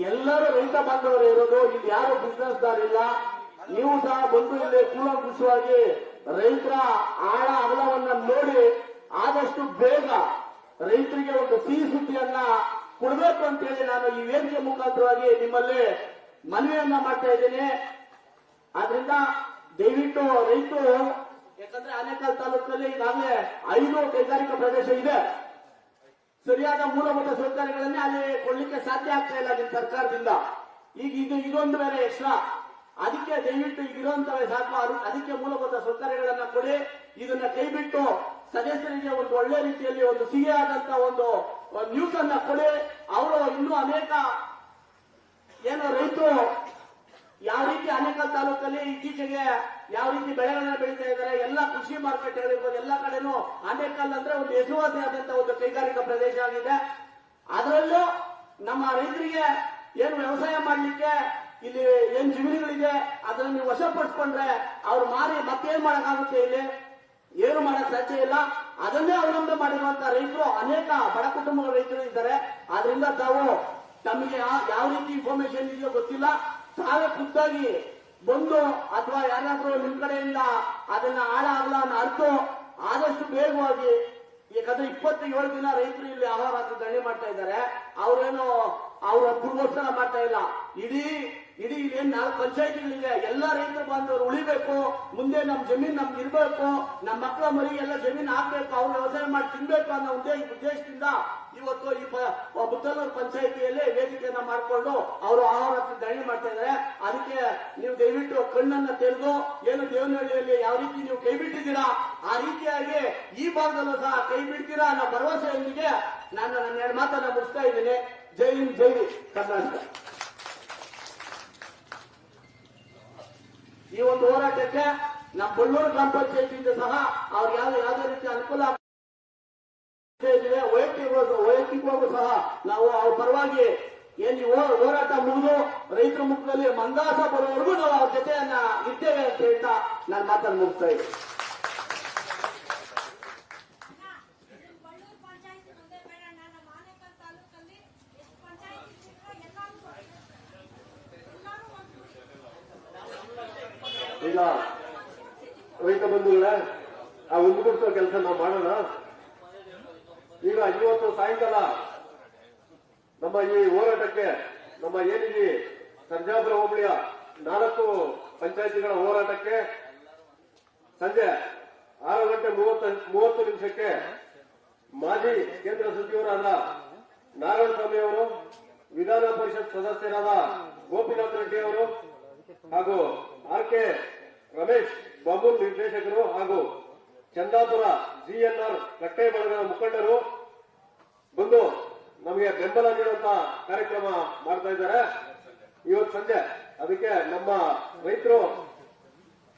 Speaker 5: ಎಲ್ಲರೂ ರೈತ ಬಾಂಧವರು ಇರೋದು, ಇಲ್ಲಿ ಯಾರು ಬಿಸ್ನೆಸ್ ದಾರ್ ಇಲ್ಲ. ನೀವು ಸಹ ಬಂದು ಇಲ್ಲಿ ಕೂಲಂಕುಷವಾಗಿ ರೈತರ ಆಳ ಅಗಲವನ್ನ ನೋಡಿ ಆದಷ್ಟು ಬೇಗ ರೈತರಿಗೆ ಒಂದು ಸಿಹಿ ಸುದ್ದಿಯನ್ನ ಕೊಡಬೇಕು ಅಂತ ಹೇಳಿ ನಾನು ಈ ವೇದಿಕೆ ಮುಖಾಂತರವಾಗಿ ನಿಮ್ಮಲ್ಲಿ ಮನವಿಯನ್ನ ಮಾಡ್ತಾ ಇದ್ದೇನೆ. ಆದ್ರಿಂದ ದಯವಿಟ್ಟು ರೈತರು, ಯಾಕಂದ್ರೆ ಆನೇಕಲ್ ತಾಲೂಕಿನಲ್ಲಿ ಈಗಾಗಲೇ 5 ಕೈಗಾರಿಕಾ ಪ್ರದೇಶ ಇದೆ. ಸರಿಯಾದ ಮೂಲಭೂತ ಸೌಕರ್ಯಗಳನ್ನೇ ಅಲ್ಲಿ ಕೊಡ್ಲಿಕ್ಕೆ ಸಾಧ್ಯ ಆಗ್ತಾ ಇಲ್ಲ ನಿಮ್ಮ ಸರ್ಕಾರದಿಂದ. ಈಗ ಇದೊಂದು ಬೇರೆ ಎಕ್ಸ್ಟ್ರಾ. ಅದಕ್ಕೆ ದಯವಿಟ್ಟು ಈಗಿರುವಂತವೇ ಸಾಕು, ಅದಕ್ಕೆ ಮೂಲಭೂತ ಸೌಕರ್ಯಗಳನ್ನ ಕೊಡಿ. ಇದನ್ನ ಕೈಬಿಟ್ಟು ಸದಸ್ಯರಿಗೆ ಒಂದು ಒಳ್ಳೆ ರೀತಿಯಲ್ಲಿ ಒಂದು ಸಿಹಿಯಾದಂತ ಒಂದು ನ್ಯೂಸ್ ಅನ್ನ ಕೊಡಿ. ಅವರು ಇನ್ನೂ ಅನೇಕ ಏನು ರೈತರು ಯಾವ ರೀತಿ ಆನೇಕಲ್ ತಾಲೂಕಲ್ಲಿ ಇತ್ತೀಚೆಗೆ ಯಾವ ರೀತಿ ಬೆಳೆಗಳನ್ನ ಬೆಳೀತಾ ಇದ್ದಾರೆ, ಎಲ್ಲ ಕೃಷಿ ಮಾರುಕಟ್ಟೆಗಳಿರ್ಬೋದು, ಎಲ್ಲ ಕಡೆನೂ ಆನೇಕಲ್ ಅಂದ್ರೆ ಒಂದು ಹೆಸರುವಾಸಿಯಾದಂತ ಒಂದು ಕೈಗಾರಿಕಾ ಪ್ರದೇಶ ಆಗಿದೆ. ಅದರಲ್ಲೂ ನಮ್ಮ ರೈತರಿಗೆ ಏನು ವ್ಯವಸಾಯ ಮಾಡ್ಲಿಕ್ಕೆ ಇಲ್ಲಿ ಏನ್ ಜಮೀನುಗಳಿದೆ ಅದನ್ನು ನೀವು ವಶಪಡಿಸ್ಕೊಂಡ್ರೆ ಅವ್ರು ಮಾರಿ ಮತ್ತೇನ್ ಮಾಡಕ್ಕಾಗುತ್ತೆ? ಇಲ್ಲಿ ಏನು ಮಾಡಕ್ ಸಾಧ್ಯ ಇಲ್ಲ. ಅದನ್ನೇ ಅವಲಂಬನೆ ಮಾಡಿರುವಂತಹ ರೈತರು ಅನೇಕ ಬಡ ಕುಟುಂಬಗಳ ರೈತರು ಇದ್ದಾರೆ. ಆದ್ರಿಂದ ತಾವು ತಮಗೆ ಯಾವ ರೀತಿ ಇನ್ಫಾರ್ಮೇಶನ್ ಇದೆಯೋ ಗೊತ್ತಿಲ್ಲ, ತಾವೇ ಖುದ್ದಾಗಿ ಬಂದು ಅಥವಾ ಯಾರಾದ್ರೂ ನಿಮ್ ಕಡೆಯಿಂದ ಅದನ್ನ ಆಳ ಅಗಲನ್ನ ಅರ್ತು ಆದಷ್ಟು ಬೇಗವಾಗಿ, ಯಾಕಂದ್ರೆ 27 ದಿನ ರೈತರು ಇಲ್ಲಿ ಆಹಾರ ಧರಣಿ ಮಾಡ್ತಾ ಇದ್ದಾರೆ. ಅವರೇನು ಅವ್ರ ಪೂರ್ವೋತ್ಸವ ಮಾಡ್ತಾ ಇಲ್ಲ. ಇಡೀ ಇಲ್ಲಿ ಏನ್ 4 ಪಂಚಾಯತಿಗಳಿವೆ, ಎಲ್ಲ ರೈತರ ಬಾಂಧವರು ಉಳಿಬೇಕು, ಮುಂದೆ ನಮ್ ಜಮೀನ್ ನಮ್ಗೆ ಇರ್ಬೇಕು, ನಮ್ಮ ಮಕ್ಕಳ ಮರಿ ಎಲ್ಲ ಜಮೀನ್ ಹಾಕ್ಬೇಕು, ಅವ್ರು ವ್ಯವಸಾಯ ಮಾಡಿ ತಿನ್ಬೇಕು ಅನ್ನೋ ಉದ್ದೇಶದಿಂದ ಇವತ್ತು ಈ ಮುತ್ತಲೂರು ಪಂಚಾಯತಿಯಲ್ಲಿ ವೇದಿಕೆಯನ್ನ ಮಾಡಿಕೊಂಡು ಅವರು ಆಹಾರ ಧರಣಿ ಮಾಡ್ತಾ ಇದ್ದಾರೆ. ಅದಕ್ಕೆ ನೀವು ದಯವಿಟ್ಟು ಕಣ್ಣನ್ನ ತೆರೆದು ಏನು ದೇವನಹಳ್ಳಿಯಲ್ಲಿ ಯಾವ ರೀತಿ ನೀವು ಕೈ ಬಿಟ್ಟಿದ್ದೀರಾ ಆ ರೀತಿಯಾಗಿ ಈ ಭಾಗದಲ್ಲೂ ಸಹ ಕೈ ಬಿಡ್ತೀರಾ ಅನ್ನೋ ಭರವಸೆಯೊಂದಿಗೆ ನಾನು ನನ್ನ 2 ಮಾತನ್ನ ಮುಗಿಸ್ತಾ ಇದ್ದೀನಿ. ಜೈ ಹಿಂದ್, ಜೈ ಕರ್ನಾಟಕ. ಈ ಒಂದು ಹೋರಾಟಕ್ಕೆ ನಮ್ಮ ಬಳ್ಳೂರು ಗ್ರಾಮ ಪಂಚಾಯತಿಯಿಂದ ಸಹ ಅವ್ರಿಗೆ ಯಾವುದೇ ರೀತಿ ಅನುಕೂಲ ವೈಯಕ್ತಿಕವಾಗೂ ಸಹ ನಾವು ಅವ್ರ ಪರವಾಗಿ ಏನ್ ಹೋರಾಟ ಮುಗಿದು ರೈತರ ಮುಖದಲ್ಲಿ ಮಂದಾಸ ಬರುವವರೆಗೂ ನಾವು ಅವ್ರ ಜೊತೆಯನ್ನ ಇರ್ತೇವೆ ಅಂತ ಹೇಳ್ತಾ ನಾನು ಮಾತನ್ನು ಮುಗಿಸ್ತಾ ಇದ್ದೀನಿ. ಈಗ ರೈತ ಬಂಧುಗಳೇ, ಆ ಮುಂದುವರಿಸುವ ಕೆಲಸ ನಾವು ಮಾಡೋಣ. ಈಗ ಇವತ್ತು ಸಾಯಂಕಾಲ ನಮ್ಮ ಈ ಹೋರಾಟಕ್ಕೆ ನಮ್ಮ ಏನಿದೆ ಸರ್ಜಾಪುರ ಹೋಬಳಿಯ 4 ಪಂಚಾಯತಿಗಳ ಹೋರಾಟಕ್ಕೆ ಸಂಜೆ 6:30 ಮಾಜಿ ಕೇಂದ್ರ ಸಚಿವರಾದ ನಾರಾಯಣಸ್ವಾಮಿ ಅವರು, ವಿಧಾನ ಪರಿಷತ್ ಸದಸ್ಯರಾದ ಗೋಪಿನಾಥ್ ರೆಡ್ಡಿ ಅವರು ಹಾಗೂ ಆರ್.ಕೆ. ರಮೇಶ್ ಬಾಬು ನಿರ್ದೇಶಕರು ಹಾಗೂ ಚಂದಾಪುರ ಜಿಎನ್ಆರ್ ಕಟ್ಟೆ ಬಳಗದ ಮುಖಂಡರು ಬಂದು ನಮಗೆ ಬೆಂಬಲ ನೀಡುವಂತ ಕಾರ್ಯಕ್ರಮ ಮಾಡ್ತಾ ಇದ್ದಾರೆ ಇವತ್ತು ಸಂಜೆ. ಅದಕ್ಕೆ ನಮ್ಮ ರೈತರು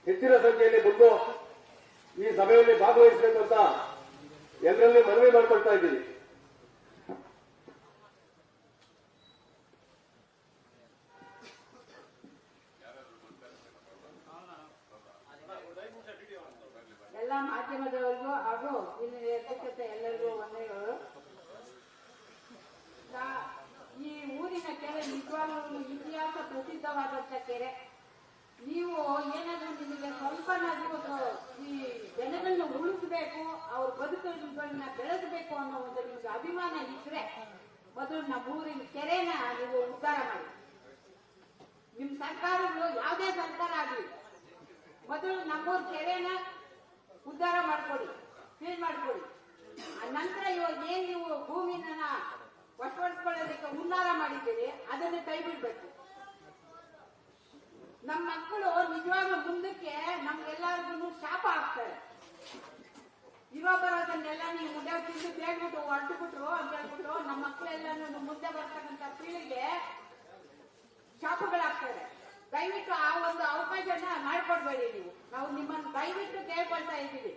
Speaker 5: ಹೆಚ್ಚಿನ ಸಂಖ್ಯೆಯಲ್ಲಿ ಬಂದು ಈ ಸಭೆಯಲ್ಲಿ ಭಾಗವಹಿಸಬೇಕು ಅಂತ ಎಲ್ಲರಲ್ಲಿ ಮನವಿ ಮಾಡಿಕೊಳ್ತಾ ಇದ್ದೀವಿ.
Speaker 11: ಎಲ್ಲ ಮಾಧ್ಯಮದವರಿಗೂ ಹಾಗೂ ಇಲ್ಲಿ ಅಧ್ಯಕ್ಷತೆ ಎಲ್ಲರಿಗೂ ವಂದನೆಗಳು. ಈ ಊರಿನ ಕೆರೆ ನಿಜವಾಗ್ಲೂ ಇತಿಹಾಸ ಪ್ರಸಿದ್ಧವಾದಂತ ಕೆರೆ. ನೀವು ಏನಾದ್ರೂ ನಿಮಗೆ ಸ್ವಲ್ಪನಾದ್ರೂ ಈ ಜನಗಳನ್ನ ಉಳಿಸಬೇಕು, ಅವ್ರ ಬದುಕುಗಳನ್ನ ಬೆಳೆಸಬೇಕು ಅನ್ನೋ ಒಂದು ನಿಮ್ಗೆ ಅಭಿಮಾನ ಇದ್ರೆ ಮೊದಲು ನಮ್ಮ ಊರಿನ ಕೆರೆನ ನೀವು ಉದ್ಧಾರ ಮಾಡಿ. ನಿಮ್ ಸರ್ಕಾರಗಳು ಯಾವುದೇ ಸರ್ಕಾರ ಆಗಲಿ ಮೊದಲು ನಮ್ಮೂರ್ ಕೆರೆನ ಉದ್ಧಾರ ಮಾಡ್ಕೊಡಿ, ಕ್ಲೀನ್ ಮಾಡ್ಕೊಡಿ. ನಂತರ ಇವಾಗ ಏನ್ ನೀವು ಭೂಮಿನ ವಶಪಡಿಸ್ಕೊಳ್ಳೋದಕ್ಕೆ ಹುನ್ನಾರ ಮಾಡಿದ್ದೀರಿ ಅದನ್ನ ಕೈ ಬಿಡ್ಬೇಕು. ನಮ್ಮ ಮಕ್ಕಳು ನಿಜವಾಗ್ಲೂ ಮುಂದಕ್ಕೆ ನಮ್ಗೆಲ್ಲರಿಗೂ ಶಾಪ ಆಗ್ತಾರೆ. ಇರೋ ಬರೋದನ್ನೆಲ್ಲ ನೀವು ಮುಂದೆ ತಿಂದು ಬೇಡ್ಬಿಟ್ಟು ಹೊರಟುಬಿಟ್ರು ಅಂತ ಹೇಳ್ಬಿಟ್ಟು ನಮ್ಮ ಮಕ್ಕಳೆಲ್ಲ ಮುಂದೆ ಬರ್ತಕ್ಕಂಥ ಪೀಳಿಗೆ ಶಾಪಗಳಾಗ್ತದೆ. ದಯವಿಟ್ಟು ಆ ಒಂದು ಅವಕಾಶನ ಮಾಡ್ಕೊಡ್ಬೇಡಿ ನೀವು. ನಾವು ನಿಮ್ಮನ್ನು ದಯವಿಟ್ಟು ಕೇಳ್ಕೊಳ್ತಾ ಇದ್ದೀವಿ.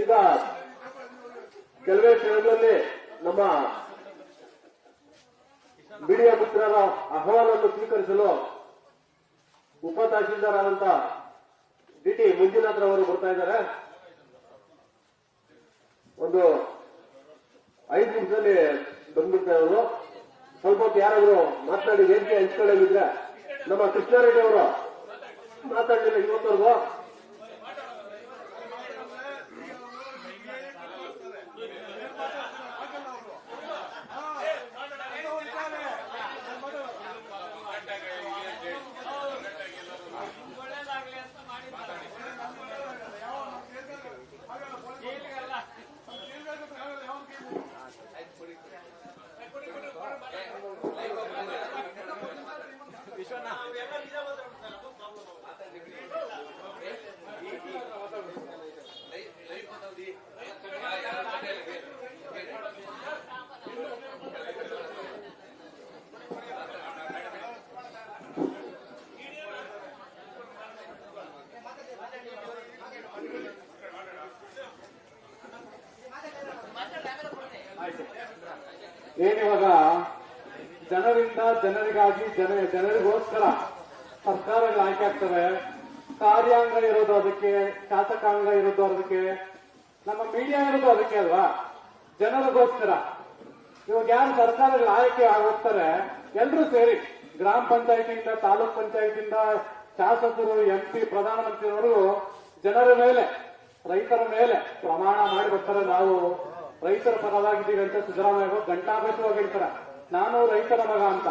Speaker 5: ಈಗ ಕೆಲವೇ ಕ್ಷಣಗಳಲ್ಲಿ ನಮ್ಮ ಬಿಡಿಯ ಮಿತ್ರರ ಅಹವಾಲನ್ನು ಸ್ವೀಕರಿಸಲು ಉಪ ತಹಶೀಲ್ದಾರ್ ಆದಂತ ಡಿಟಿ ಮಂಜುನಾಥ್ ಅವರು ಬರ್ತಾ ಇದ್ದಾರೆ. ಒಂದು 5 ನಿಮಿಷದಲ್ಲಿ ಬಂದ್ಬಿಡ್ತಾರೆ ಅವರು. ಸ್ವಲ್ಪ ಹೊತ್ತು ಯಾರಾದ್ರು ಮಾತನಾಡಿ ವೇದಿಕೆ ಹಂಚ್ಕೊಳ್ಳೋದಿದ್ರೆ ನಮ್ಮ ಕೃಷ್ಣಾರೆಡ್ಡಿ ಅವರು ಮಾತಾಡಲಿಲ್ಲ ಇವತ್ತವರೆಗೂ. ಏನಿವಾಗ ಜನರಿಂದ ಜನರಿಗಾಗಿ ಜನರಿಗೋಸ್ಕರ ಸರ್ಕಾರಗಳು ಆಯ್ಕೆ ಆಗ್ತವೆ. ಕಾರ್ಯಾಂಗ ಇರೋದು ಅದಕ್ಕೆ, ಶಾಸಕಾಂಗ ಇರೋದು ಅದಕ್ಕೆ, ನಮ್ಮ ಮೀಡಿಯಾ ಇರೋದು ಅದಕ್ಕೆ ಅಲ್ವಾ, ಜನರಿಗೋಸ್ಕರ. ಇವಾಗ ಯಾರು ಸರ್ಕಾರಗಳು ಆಯ್ಕೆ ಹೋಗ್ತಾರೆ ಎಲ್ಲರೂ ಸೇರಿ ಗ್ರಾಮ ಪಂಚಾಯತಿಯಿಂದ, ತಾಲೂಕ್ ಪಂಚಾಯತಿಯಿಂದ, ಶಾಸಕರು, MP, ಪ್ರಧಾನಮಂತ್ರಿಯವರು ಜನರ ಮೇಲೆ, ರೈತರ ಮೇಲೆ ಪ್ರಮಾಣ ಮಾಡಿ ಬರ್ತಾರೆ. ನಾವು ರೈತರ ಪರವಾಗಿದ್ದೀವಿ ಅಂತ ಸಿದ್ದರಾಮಯ್ಯ ಗಂಟಾಘೋಷವಾಗಿ ಹೇಳ್ತಾರೆ, ನಾನು ರೈತರ ಮಗ ಅಂತ.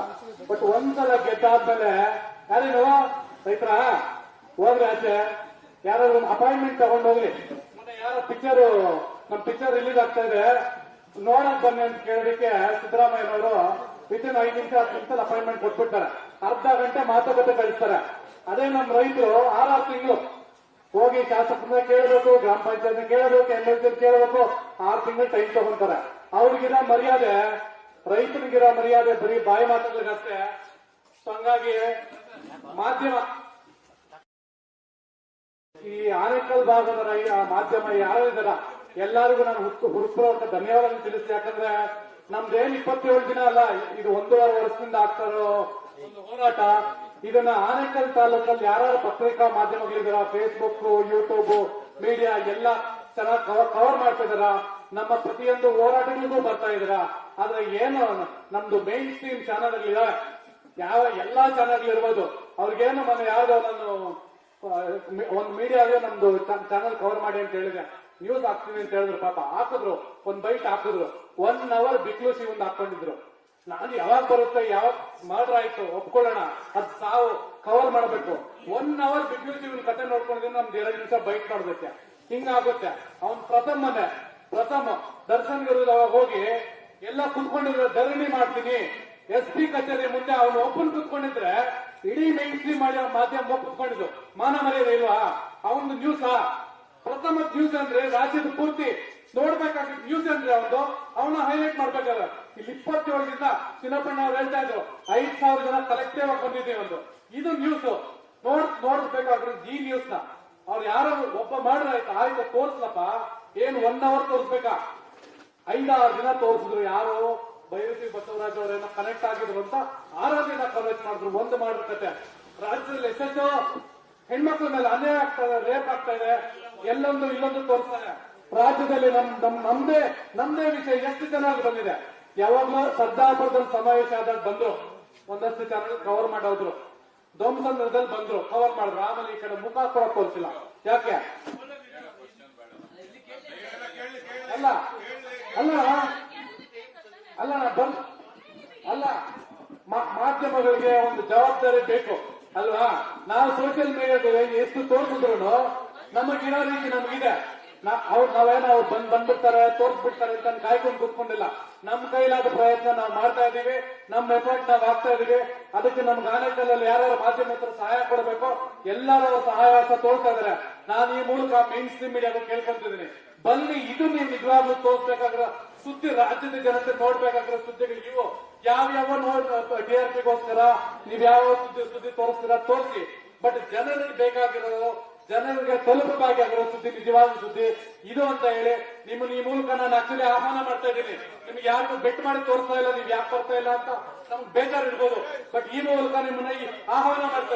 Speaker 5: ಬಟ್ ಒಂದ್ಸಲ ಗೆದ್ದಾದ್ಮೇಲೆ ಯಾರೇನು ರೈತರ ಹೋಗ್ರಿ ಆಚೆ, ಯಾರಾದ್ರೂ ಅಪಾಯಿಂಟ್ಮೆಂಟ್ ತಗೊಂಡು ಹೋಗ್ಲಿ, ಯಾರೋ ನಮ್ ಪಿಕ್ಚರ್ ರಿಲೀಸ್ ಆಗ್ತಾ ಇದೆ ನೋಡಕ್ ಬನ್ನಿ ಅಂತ ಕೇಳೋದಕ್ಕೆ ಸಿದ್ದರಾಮಯ್ಯನವರು ವಿತಿನ್ 5 ನಿಮಿಷ 10 ನಿಮಿಷದಲ್ಲಿ ಅಪಾಯಿಂಟ್ಮೆಂಟ್ ಕೊಟ್ಬಿಡ್ತಾರೆ. ಅರ್ಧ ಗಂಟೆ ಮಾತುಕತೆ ಕಳಿಸ್ತಾರೆ. ಅದೇ ನಮ್ಮ ರೈತರು 6 ತಿಂಗಳು ಹೋಗಿ ಶಾಸಕರನ್ನ ಕೇಳಬೇಕು, ಗ್ರಾಮ ಪಂಚಾಯತ್ ಕೇಳಬೇಕು, MLC ಕೇಳಬೇಕು, 6 ತಿಂಗಳು ಟೈಮ್ ತಗೊಂತಾರೆ. ಅವ್ರಿಗಿರೋ ಮರ್ಯಾದೆ, ರೈತರಿಗಿರೋ ಮರ್ಯಾದೆ ಬರೀ ಬಾಯಿ ಮಾತುಗಳಿಗಷ್ಟೇ. ಹಂಗಾಗಿ ಮಾಧ್ಯಮ, ಈ ಆನೇಕಲ್ ಭಾಗದ ಮಾಧ್ಯಮ ಯಾರಿದಾರ ಎಲ್ಲರಿಗೂ ನಾನು ಹುಡುಕುವಂತ ಧನ್ಯವಾದಗಳು ತಿಳಿಸಿ. ಯಾಕಂದ್ರೆ ನಮ್ದೇನ್ 27 ದಿನ ಅಲ್ಲ, ಇದು 1.5 ವರ್ಷದಿಂದ ಆಗ್ತಾ ಇರೋ ಒಂದು ಹೋರಾಟ. ಇದನ್ನ ಆನೇಕಲ್ ತಾಲೂಕಲ್ಲಿ ಯಾರು ಪತ್ರಿಕಾ ಮಾಧ್ಯಮಗಳಿದಾರ, ಫೇಸ್ಬುಕ್, ಯೂಟ್ಯೂಬ್, ಮೀಡಿಯಾ ಎಲ್ಲ ಚೆನ್ನಾಗಿ ಕವರ್ ಮಾಡ್ತಾ ಇದಾರ. ನಮ್ಮ ಪ್ರತಿಯೊಂದು ಹೋರಾಟಗಳಿಗೂ ಬರ್ತಾ ಇದಾರ. ಆದ್ರೆ ಏನು ನಮ್ದು ಮೇನ್ ಸ್ಟ್ರೀಮ್ ಚಾನಲ್ಗಳಿವೆ, ಎಲ್ಲಾ ಚಾನಲ್ಗಳಿರ್ಬೋದು, ಅವ್ರಿಗೇನು ಮೊನ್ನೆ ಯಾವ್ದೋ ನಾನು ಒಂದು ಮೀಡಿಯಾಗೆ ನಮ್ದು ಚಾನಲ್ ಕವರ್ ಮಾಡಿ ಅಂತ ಹೇಳಿದೆ, ನ್ಯೂಸ್ ಹಾಕ್ತೀನಿ ಅಂತ ಹೇಳಿದ್ರು. ಪಾಪ ಹಾಕಿದ್ರು, ಒಂದ್ ಬೈಟ್ ಹಾಕಿದ್ರು, 1 hour ಬಿಕ್ಲು ಶಿವನ್ ಹಾಕೊಂಡಿದ್ರು. ನಾನು ಯಾವಾಗ ಬರುತ್ತೆ, ಯಾವಾಗ ಮರ್ಡರ್ ಆಯ್ತು ಒಪ್ಕೊಳ್ಳೋಣ, ಅದ್ ಸಾವು ಕವರ್ ಮಾಡಬೇಕು. 1 hour ಬಿಕ್ಲು ಶಿವನ್ ಕತೆ ನೋಡ್ಕೊಂಡಿದ್ರೆ ನಮ್ದು 2 ನಿಮಿಷ ಬೈಟ್ ನೋಡ್ಬೇಕು. ಹಿಂಗಾಗುತ್ತೆ. ಅವ್ನ್ ಪ್ರಥಮ ದರ್ಶನ್ ವಿರುದ್ಧ ಅವಾಗ ಹೋಗಿ ಎಲ್ಲ ಕುತ್ಕೊಂಡಿದ್ರೆ ಧರಣಿ ಮಾಡ್ತೀನಿ, SP ಕಚೇರಿ ಮುಂದೆ ಅವನು ಒಬ್ಬನ್ ಕುತ್ಕೊಂಡಿದ್ರೆ ಇಡೀ ಮೈನ್ ಸ್ಟ್ರೀಮ್ ಮಾಡಿ ಮಾಧ್ಯಮ ಕುತ್ಕೊಂಡಿದ್ದು. ಮಾನ ಮರ್ಯಾದೆ ಇಲ್ವಾ? ಅವನು ನ್ಯೂಸ್ ಪ್ರಥಮ ನ್ಯೂಸ್ ಅಂದ್ರೆ ರಾಜ್ಯದ ಪೂರ್ತಿ ನೋಡ್ಬೇಕಾಗಿದ್ದ ನ್ಯೂಸ್ ಅಂದ್ರೆ ಅವನ ಹೈಲೈಟ್ ಮಾಡ್ಬೇಕಾದ್ರೆ. ಇಲ್ಲಿ 27 ದಿನ ಚಿನ್ನಪ್ಪಣ್ಣ ಅವ್ರು ಹೇಳ್ತಾ ಇದ್ರು 5,000 ಜನ ಕಲೆಕ್ಟಿವ್ ಆಗಿ ಬಂದಿದ್ದೀವಿ. ಇದು ನ್ಯೂಸ್ ನೋಡ್ಬೇಕಾದ್ರೆ ಈ ನ್ಯೂಸ್ ನ ಅವ್ರು ಯಾರು ಒಬ್ಬ ಮಾಡ್ರೆ ಆಯ್ತು ತೋರ್ಸ್ಲಪ್ಪ, ಏನ್ 1 hour ತೋರ್ಸ್ಬೇಕಾ? 5-6 ದಿನ ತೋರಿಸಿದ್ರು. ಯಾರು ಬೈರತಿ ಬಸವರಾಜ್ ಅವರೇನೋ ಕನೆಕ್ಟ್ ಆಗಿದ್ರು ಅಂತ 6 ದಿನ ಕವರೇಜ್ ಮಾಡಿದ್ರು. ಒಂದು ಮಾಡಿದ ಕತೆ. ರಾಜ್ಯದಲ್ಲಿ ಎಷ್ಟೆಷ್ಟೋ ಹೆಣ್ಮಕ್ಳ ಮೇಲೆ ಅನ್ಯಾಯ ಆಗ್ತಾ ಇದೆ, ರೇಪ್ ಆಗ್ತಾ ಇದೆ, ಇಲ್ಲೊಂದು ತೋರಿಸ್ತಾರೆ. ರಾಜ್ಯದಲ್ಲಿ ನಮ್ದೇ ವಿಷಯ ಎಷ್ಟು ಚೆನ್ನಾಗಿ ಬಂದಿದೆ. ಯಾವಾಗ್ಲೂ ಸರ್ದಾರ್ಪುರದಲ್ಲಿ ಸಮಾವೇಶ ಆದಾಗ ಬಂದ್ರು, ಒಂದಷ್ಟು ಚಾನಲ್ ಕವರ್ ಮಾಡೋದ್ರು. ಧ್ವಂಸಂದ್ರದಲ್ಲಿ ಬಂದ್ರು, ಕವರ್ ಮಾಡಿದ್ರು. ಆಮೇಲೆ ಈ ಕಡೆ ಮುಖ ಕೂಡ ತೋರಿಸಿಲ್ಲ. ಯಾಕೆ? ಅಲ್ಲ
Speaker 12: ಅಲ್ಲ ಮಾಧ್ಯಮಗಳಿಗೆ ಒಂದು ಜವಾಬ್ದಾರಿ ಬೇಕು ಅಲ್ವಾ? ನಾವು ಸೋಷಿಯಲ್ ಮೀಡಿಯಾದಲ್ಲಿ ಎಷ್ಟು ತೋರಿಸಿದ್ರು ನಮಗಿರೋ ರೀತಿ ನಮಗಿದೆ. ನಾವೇನೋ ಅವ್ರು ಬಂದ್ಬಿಡ್ತಾರೆ ತೋರಿಸ್ಬಿಡ್ತಾರೆ ಅಂತ ಕಾಯ್ಕೊಂಡು ಕೂತ್ಕೊಂಡಿಲ್ಲ. ನಮ್ ಕೈಲಾದ ಪ್ರಯತ್ನ ನಾವು ಮಾಡ್ತಾ ಇದೀವಿ, ನಮ್ ಎಫರ್ಟ್ ನಾವು ಆಗ್ತಾ ಇದೀವಿ. ಅದಕ್ಕೆ ನಮ್ಗೆ ಆನೇಕಲ್ಲಲ್ಲಿ ಯಾರ್ಯಾರು ಮಾಧ್ಯಮ ಸಹಾಯ ಕೊಡಬೇಕು ಎಲ್ಲರೂ ಸಹಾಯವಾಸ ತೋರಿಸ್ತಾ ಇದಾರೆ. ನಾನು ಈ ಮೂಲಕ ಮೇನ್ ಸ್ಟ್ರೀಮ್ ಮೀಡಿಯಾಗ ಕೇಳ್ಕೊಂತಿದ್ದೀನಿ, ಬನ್ನಿ ಇದು ನೀವು ನಿಜವಾಗ್ಲೂ ತೋರಿಸ್ಬೇಕಾಗಿರೋ ಸುದ್ದಿ, ರಾಜ್ಯದ ಜನತೆ ನೋಡ್ಬೇಕಾಗಿರೋ ಸುದ್ದಿಗಳು ಇವು. ಯಾವ್ಯಾವ TRPಗೋಸ್ಕರ ನೀವ್ ಯಾವ ಸುದ್ದಿ ತೋರಿಸ್ತೀರಾ ತೋರಿಸಿ, ಬಟ್ ಜನರಿಗೆ ಬೇಕಾಗಿರೋ ಜನರಿಗೆ ತಲುಪಬೇಕಾಗಿರೋ ಸುದ್ದಿ ನಿಜವಾದ ಸುದ್ದಿ ಇದು ಅಂತ ಹೇಳಿ ನಿಮ್ಮನ್ನ ಈ ಮೂಲಕ ನಾನು ಆಕ್ಚುಲಿ ಆಹ್ವಾನ ಮಾಡ್ತಾ ಇದ್ದೀನಿ. ನಿಮ್ಗೆ ಯಾರಿಗೂ ಬೆಟ್ ಮಾಡಿ ತೋರಿಸ್ತಾ ಇಲ್ಲ, ನೀವ್ ಯಾಕೆ ಬರ್ತಾ ಇಲ್ಲ ಅಂತ ನಮ್ಗೆ ಬೇಜಾರು ಇರ್ಬೋದು, ಬಟ್ ಈ ಮೂಲಕ ನಿಮ್ಮನ್ನ ಆಹ್ವಾನ ಮಾಡ್ತಾ